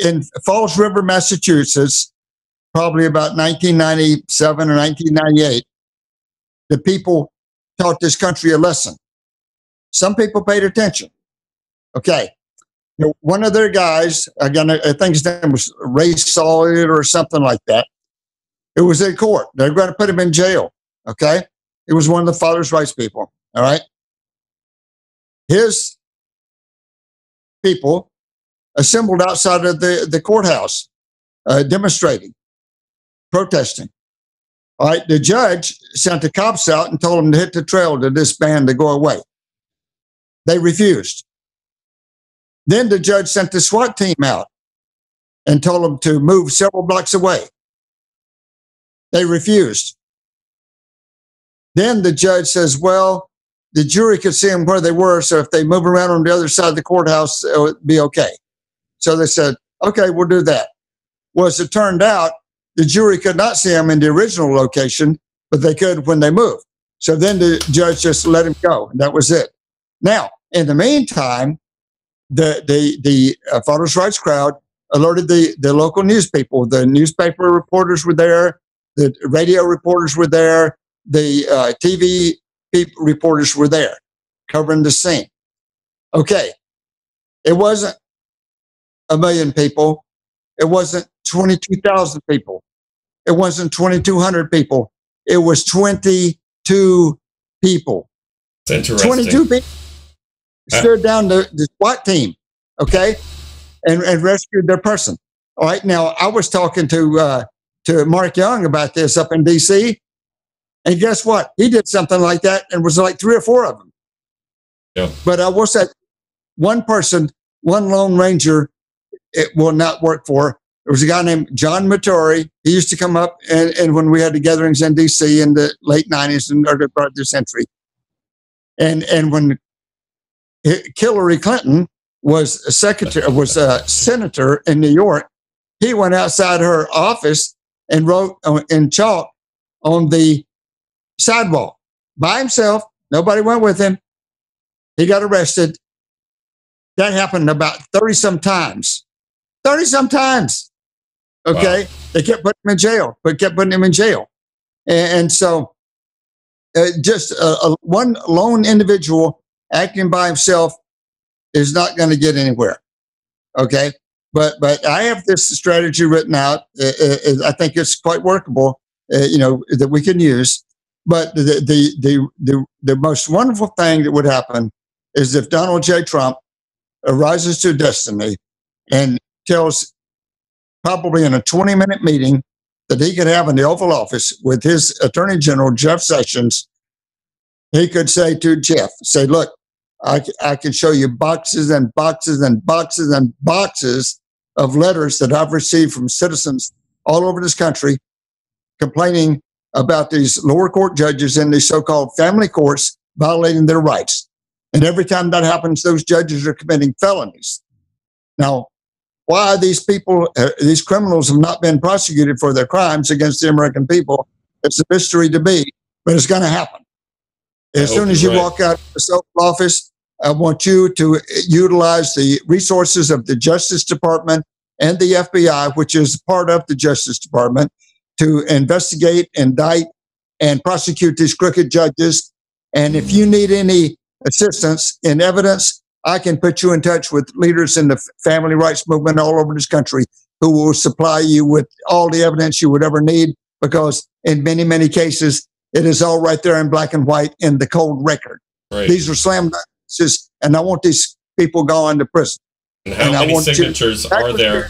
In Falls River, Massachusetts, probably about 1997 or 1998, the people taught this country a lesson. Some people paid attention. Okay. One of their guys, again, I think his name was Ray Sawyer or something like that. It was in court. They're going to put him in jail. Okay. It was one of the father's rights people. All right. His people assembled outside of the courthouse, demonstrating, protesting. All right, the judge sent the cops out and told them to hit the trail to disband, to go away. They refused. Then the judge sent the SWAT team out and told them to move several blocks away. They refused. Then the judge says, well, the jury could see them where they were, so if they move around on the other side of the courthouse, it would be okay. So they said, okay, we'll do that. Well, as it turned out, the jury could not see them in the original location, but they could when they moved. So then the judge just let him go, and that was it. Now, in the meantime, the Fathers' Rights crowd alerted the local news people. The newspaper reporters were there. The radio reporters were there. The TV reporters were there covering the scene. Okay. It wasn't 1 million people. It wasn't 22,000 people. It wasn't 2,200 people. It was 22 people. It's interesting. 22 people stood down the SWAT team, okay, and rescued their person. All right. Now, I was talking to Mark Young about this up in D.C., and guess what? He did something like that, and it was like 3 or 4 of them. Yeah. But I will say, one person, one Lone Ranger, it will not work for. There was a guy named John Matori. He used to come up, and when we had the gatherings in D.C. in the late 90s and early part of the century. And when Hillary Clinton was a senator in New York, he went outside her office and wrote in chalk on the sidewalk by himself. Nobody went with him. He got arrested. That happened about 30-some times. 30-some times. Okay. Wow. They kept putting him in jail. And so just one lone individual acting by himself is not going to get anywhere. Okay. But I have this strategy written out. I think it's quite workable, that we can use. But the most wonderful thing that would happen is if Donald J. Trump rises to destiny and tells, probably in a 20-minute meeting that he could have in the Oval Office with his Attorney General, Jeff Sessions, he could say to Jeff, look, I can show you boxes and boxes and boxes and boxes of letters that I've received from citizens all over this country complaining about these lower court judges in these so-called family courts violating their rights. And every time that happens, those judges are committing felonies. Now, why these people, these criminals have not been prosecuted for their crimes against the American people, it's a mystery to me, but it's going to happen. As soon as you walk out of the Oval Office, I want you to utilize the resources of the Justice Department and the FBI, which is part of the Justice Department, to investigate, indict, and prosecute these crooked judges. And if you need any assistance in evidence, I can put you in touch with leaders in the family rights movement all over this country who will supply you with all the evidence you would ever need, because in many, many cases, it is all right there in black and white in the cold record. Right. These are slam dunks, and I want these people going to prison. And how many signatures are there?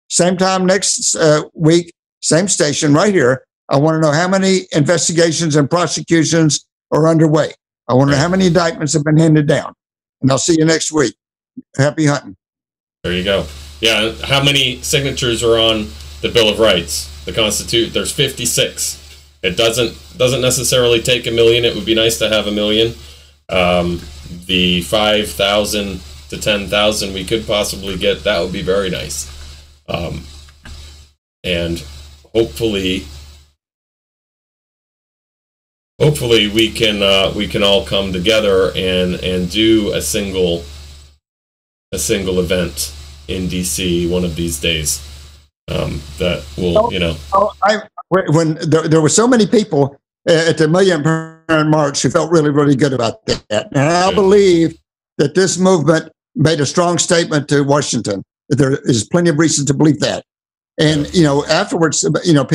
Same time next week, same station right here. I want to know how many investigations and prosecutions are underway. I want to know how many indictments have been handed down. And I'll see you next week. Happy hunting. There you go. Yeah, how many signatures are on the Bill of Rights, the Constitution? There's 56. It doesn't necessarily take 1 million. It would be nice to have 1 million. The 5,000 to 10,000 we could possibly get, that would be very nice. And hopefully we can all come together and do a single event in DC one of these days. That will, when there were so many people at the Million Parent March who felt really, really good about that. And I believe that this movement made a strong statement to Washington. There is plenty of reason to believe that. And, afterwards, some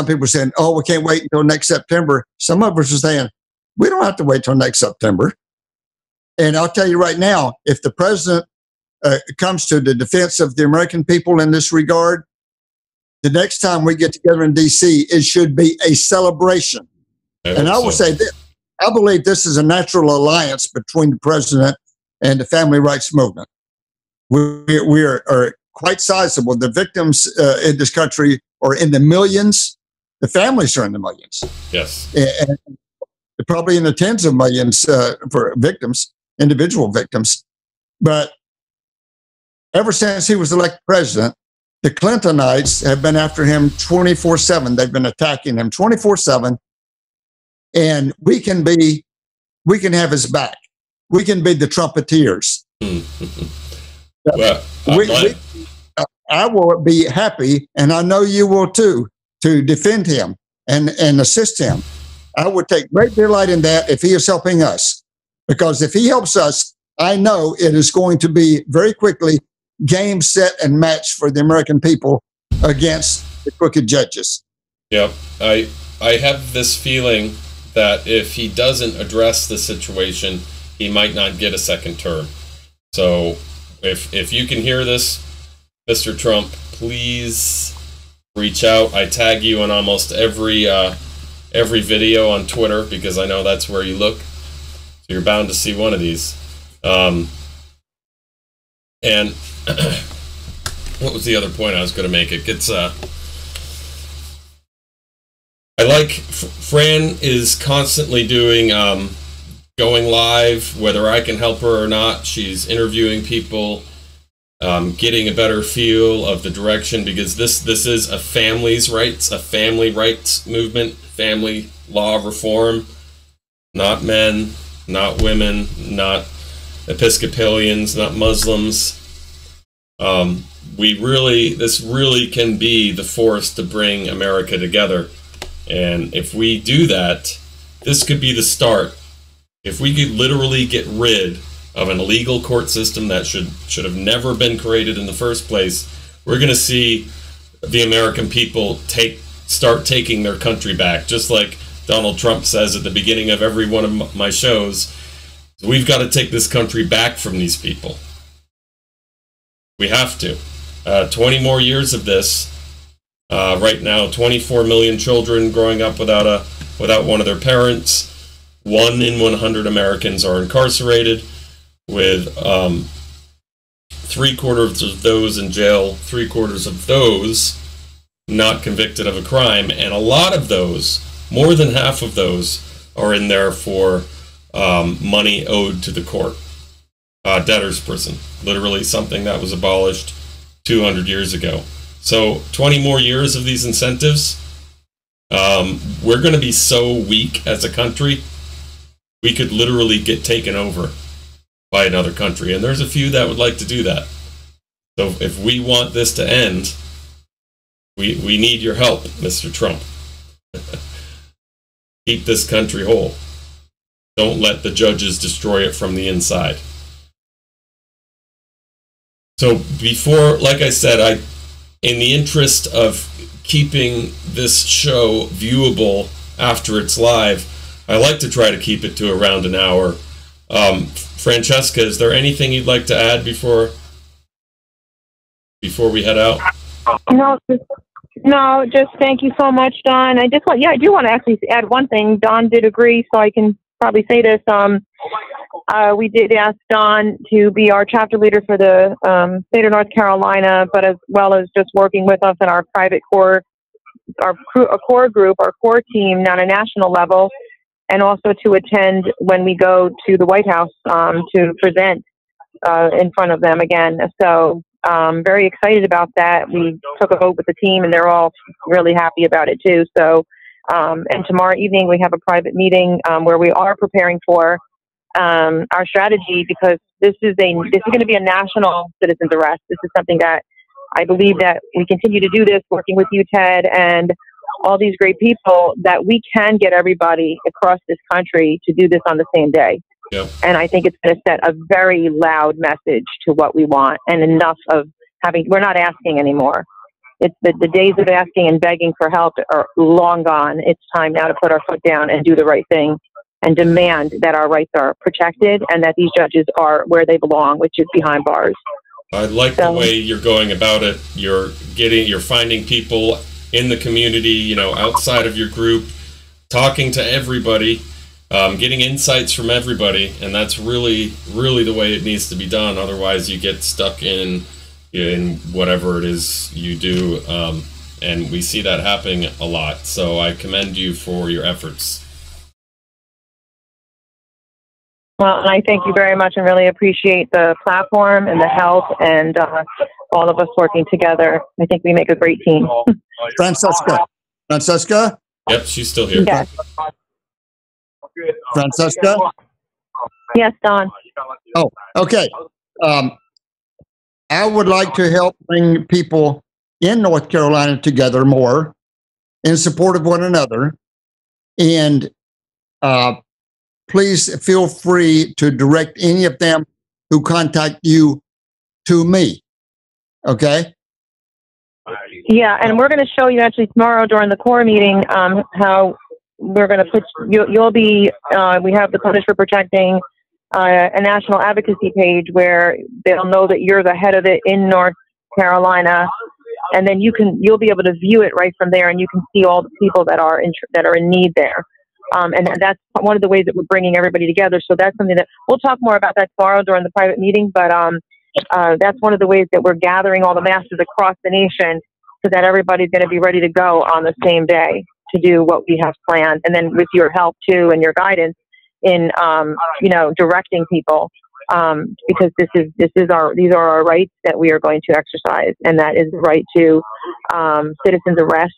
people were saying, oh, we can't wait until next September. Some of us are saying, we don't have to wait till next September. And I'll tell you right now, if the president comes to the defense of the American people in this regard, the next time we get together in D.C., it should be a celebration. And I will say this, I believe this is a natural alliance between the president and the family rights movement. We are quite sizable. The victims in this country are in the millions. The families are in the millions. Yes. And probably in the tens of millions for victims, individual victims. But ever since he was elected president, the Clintonites have been after him 24/7. They've been attacking him 24/7. And we can have his back. We can be the trumpeteers. Well, I will be happy, and I know you will too, to defend him and assist him. I would take great delight in that if he is helping us. Because if he helps us, I know it is going to be very quickly game, set, and match for the American people against the crooked judges. Yep. I have this feeling that if he doesn't address the situation, he might not get a second term. So if you can hear this, Mr. Trump, please reach out. I tag you in almost every video on Twitter because I know that's where you look. So you're bound to see one of these. And what was the other point I was going to make? It gets I like Fran is constantly doing going live, whether I can help her or not. She's interviewing people, getting a better feel of the direction, because this is a family rights movement, family law reform, not men, not women, not Episcopalians, not Muslims. This really can be the force to bring America together. And if we do that, this could be the start. If we could literally get rid of an illegal court system that should have never been created in the first place, we're going to see the American people start taking their country back. Just like Donald Trump says at the beginning of every one of my shows, we've got to take this country back from these people. We have to. 20 more years of this. Right now, 24 million children growing up without one of their parents. 1 in 100 Americans are incarcerated, with 3/4 of those in jail, 3/4 of those not convicted of a crime, and a lot of those, more than half of those, are in there for money owed to the court. Debtor's prison, literally something that was abolished 200 years ago. So 20 more years of these incentives, we're going to be so weak as a country, we could literally get taken over by another country. And there's a few that would like to do that. So if we want this to end, we need your help, Mr. Trump. Keep this country whole. Don't let the judges destroy it from the inside. So before, like I said, in the interest of keeping this show viewable after it's live, I like to try to keep it to around an hour. Francesca, is there anything you'd like to add before we head out? No, just thank you so much, Don. I do want to actually add one thing. Don did agree, so I can probably say this. We did ask Don to be our chapter leader for the state of North Carolina, but as well as just working with us in our private core, our core group, our core team on a national level, and also to attend when we go to the White House to present in front of them again. So very excited about that. We took a vote with the team, and they're all really happy about it too. So, and tomorrow evening we have a private meeting where we are preparing for our strategy, because this is going to be a national citizens arrest. This is something that I believe that we continue to do this, working with you, Ted, and all these great people, that we can get everybody across this country to do this on the same day. Yep. And I think it's going to set a very loud message to what we want, and enough of we're not asking anymore. It's the days of asking and begging for help are long gone. It's time now to put our foot down and do the right thing and demand that our rights are protected and that these judges are where they belong, which is behind bars. I like the way you're going about it. You're finding people in the community, you know, outside of your group, talking to everybody, getting insights from everybody, and that's really, really the way it needs to be done. Otherwise, you get stuck in whatever it is you do, and we see that happening a lot. So I commend you for your efforts. Well, and I thank you very much and really appreciate the platform and the help and all of us working together. I think we make a great team. Francesca? Yep, she's still here. Yes. Francesca? Yes, Don. Oh, okay. I would like to help bring people in North Carolina together more in support of one another. And please feel free to direct any of them who contact you to me. Okay? Yeah, and we're going to show you actually tomorrow during the core meeting how we're going to put, you'll be, we have the Punish for Protecting a national advocacy page where they'll know that you're the head of it in North Carolina, and then you'll be able to view it right from there, and you can see all the people that are in need there. And that's one of the ways that we're bringing everybody together. So that's something that we'll talk more about that tomorrow during the private meeting. But that's one of the ways that we're gathering all the masses across the nation so that everybody's going to be ready to go on the same day to do what we have planned. And then with your help too and your guidance in directing people, because these are our rights that we are going to exercise, and that is the right to citizens arrest.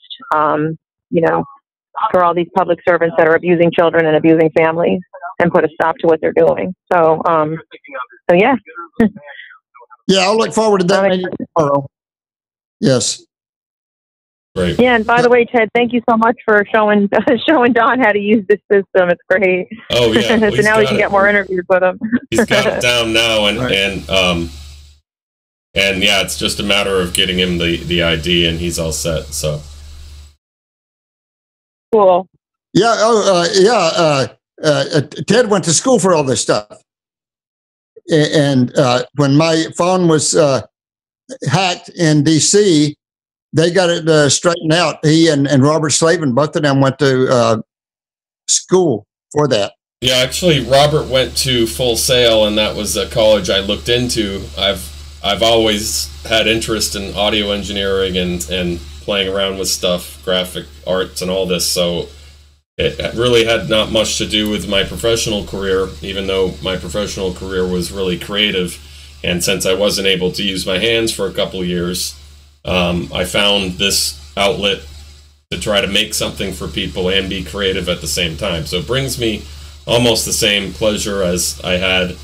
For all these public servants that are abusing children and abusing families, and put a stop to what they're doing. So yeah. Yeah, I'll look forward to that meeting tomorrow. Yes. Great. Yeah, and by the way, Ted, thank you so much for showing Don how to use this system. It's great. Oh yeah. So now we can get more interviews with him. He's got it down now, and yeah, it's just a matter of getting him the ID, and he's all set. So. Cool. Yeah. Ted went to school for all this stuff, and when my phone was hacked in D.C., they got it straightened out. He and Robert Slavin, both of them went to school for that. Yeah, actually, Robert went to Full Sail, and that was a college I looked into. I've always had interest in audio engineering and playing around with stuff, graphic arts and all this, so it really had not much to do with my professional career, even though my professional career was really creative. And since I wasn't able to use my hands for a couple of years, I found this outlet to try to make something for people and be creative at the same time. So it brings me almost the same pleasure as I had,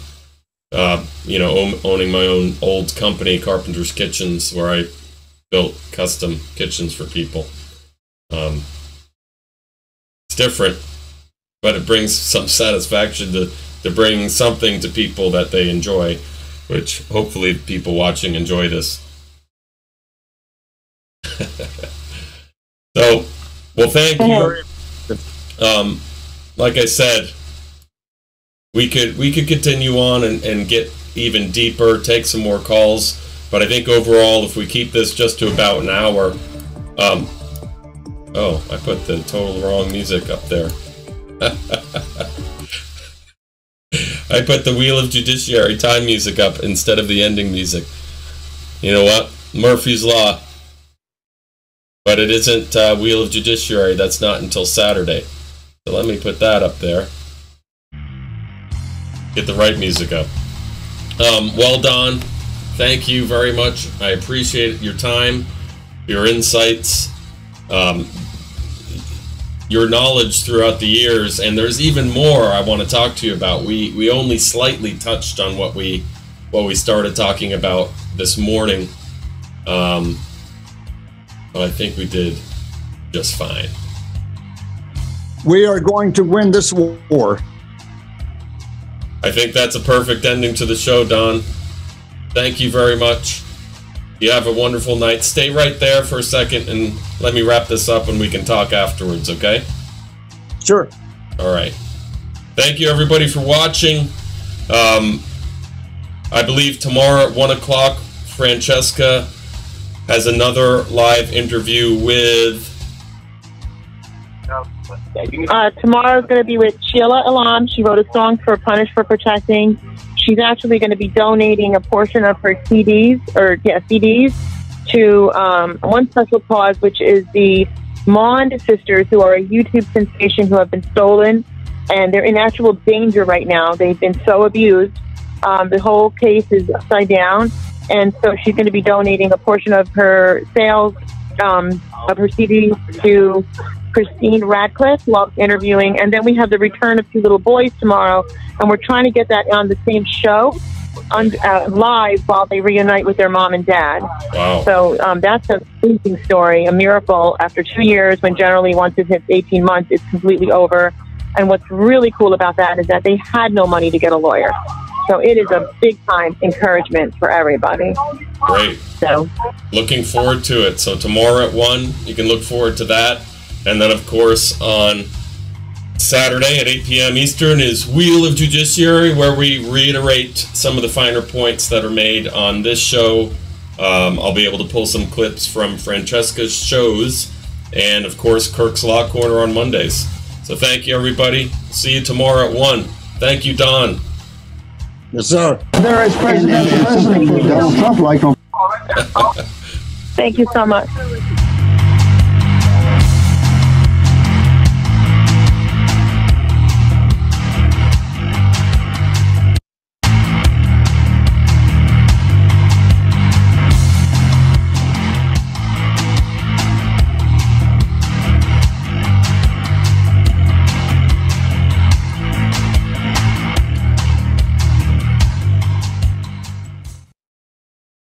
owning my own old company, Carpenter's Kitchens, where I built custom kitchens for people. It's different, but it brings some satisfaction to bring something to people that they enjoy, which hopefully people watching enjoy this. So, well, thank you. Like I said, we could continue on and get even deeper, take some more calls. But I think overall, if we keep this just to about an hour, oh, I put the total wrong music up there. I put the Wheel of Judiciary time music up instead of the ending music. You know what? Murphy's Law. But it isn't Wheel of Judiciary. That's not until Saturday. So let me put that up there. Get the right music up. Well done. Thank you very much. I appreciate your time, your insights, your knowledge throughout the years, and there's even more I want to talk to you about. We only slightly touched on what we started talking about this morning. But I think we did just fine. We are going to win this war. I think that's a perfect ending to the show, Don. Thank you very much. You have a wonderful night. Stay right there for a second and let me wrap this up and we can talk afterwards, okay? Sure. All right. thank you everybody for watching. I believe tomorrow at 1 o'clock, Francesca has another live interview with... Tomorrow's going to be with Sheila Elam. She wrote a song for Punish for Protecting. She's actually going to be donating a portion of her CDs to one special cause, which is the Mond sisters, who are a YouTube sensation who have been stolen, and they're in actual danger right now. They've been so abused. The whole case is upside down, and so she's going to be donating a portion of her sales of her CDs to Christine Radcliffe while interviewing. And then we have the return of two little boys tomorrow, and we're trying to get that on the same show live while they reunite with their mom and dad. Wow. So that's an amazing story, a miracle. After 2 years, when generally once it hits 18 months, it's completely over. And what's really cool about that is that they had no money to get a lawyer. So it is a big-time encouragement for everybody. Great. So, looking forward to it. So tomorrow at 1, you can look forward to that. And then, of course, on Saturday at 8 p.m. Eastern is Wheel of Judiciary, where we reiterate some of the finer points that are made on this show. I'll be able to pull some clips from Francesca's shows, and, of course, Kirk's Law Corner on Mondays. So thank you, everybody. See you tomorrow at 1. Thank you, Don. Yes, sir. There is president for Donald Trump, like on. thank you so much.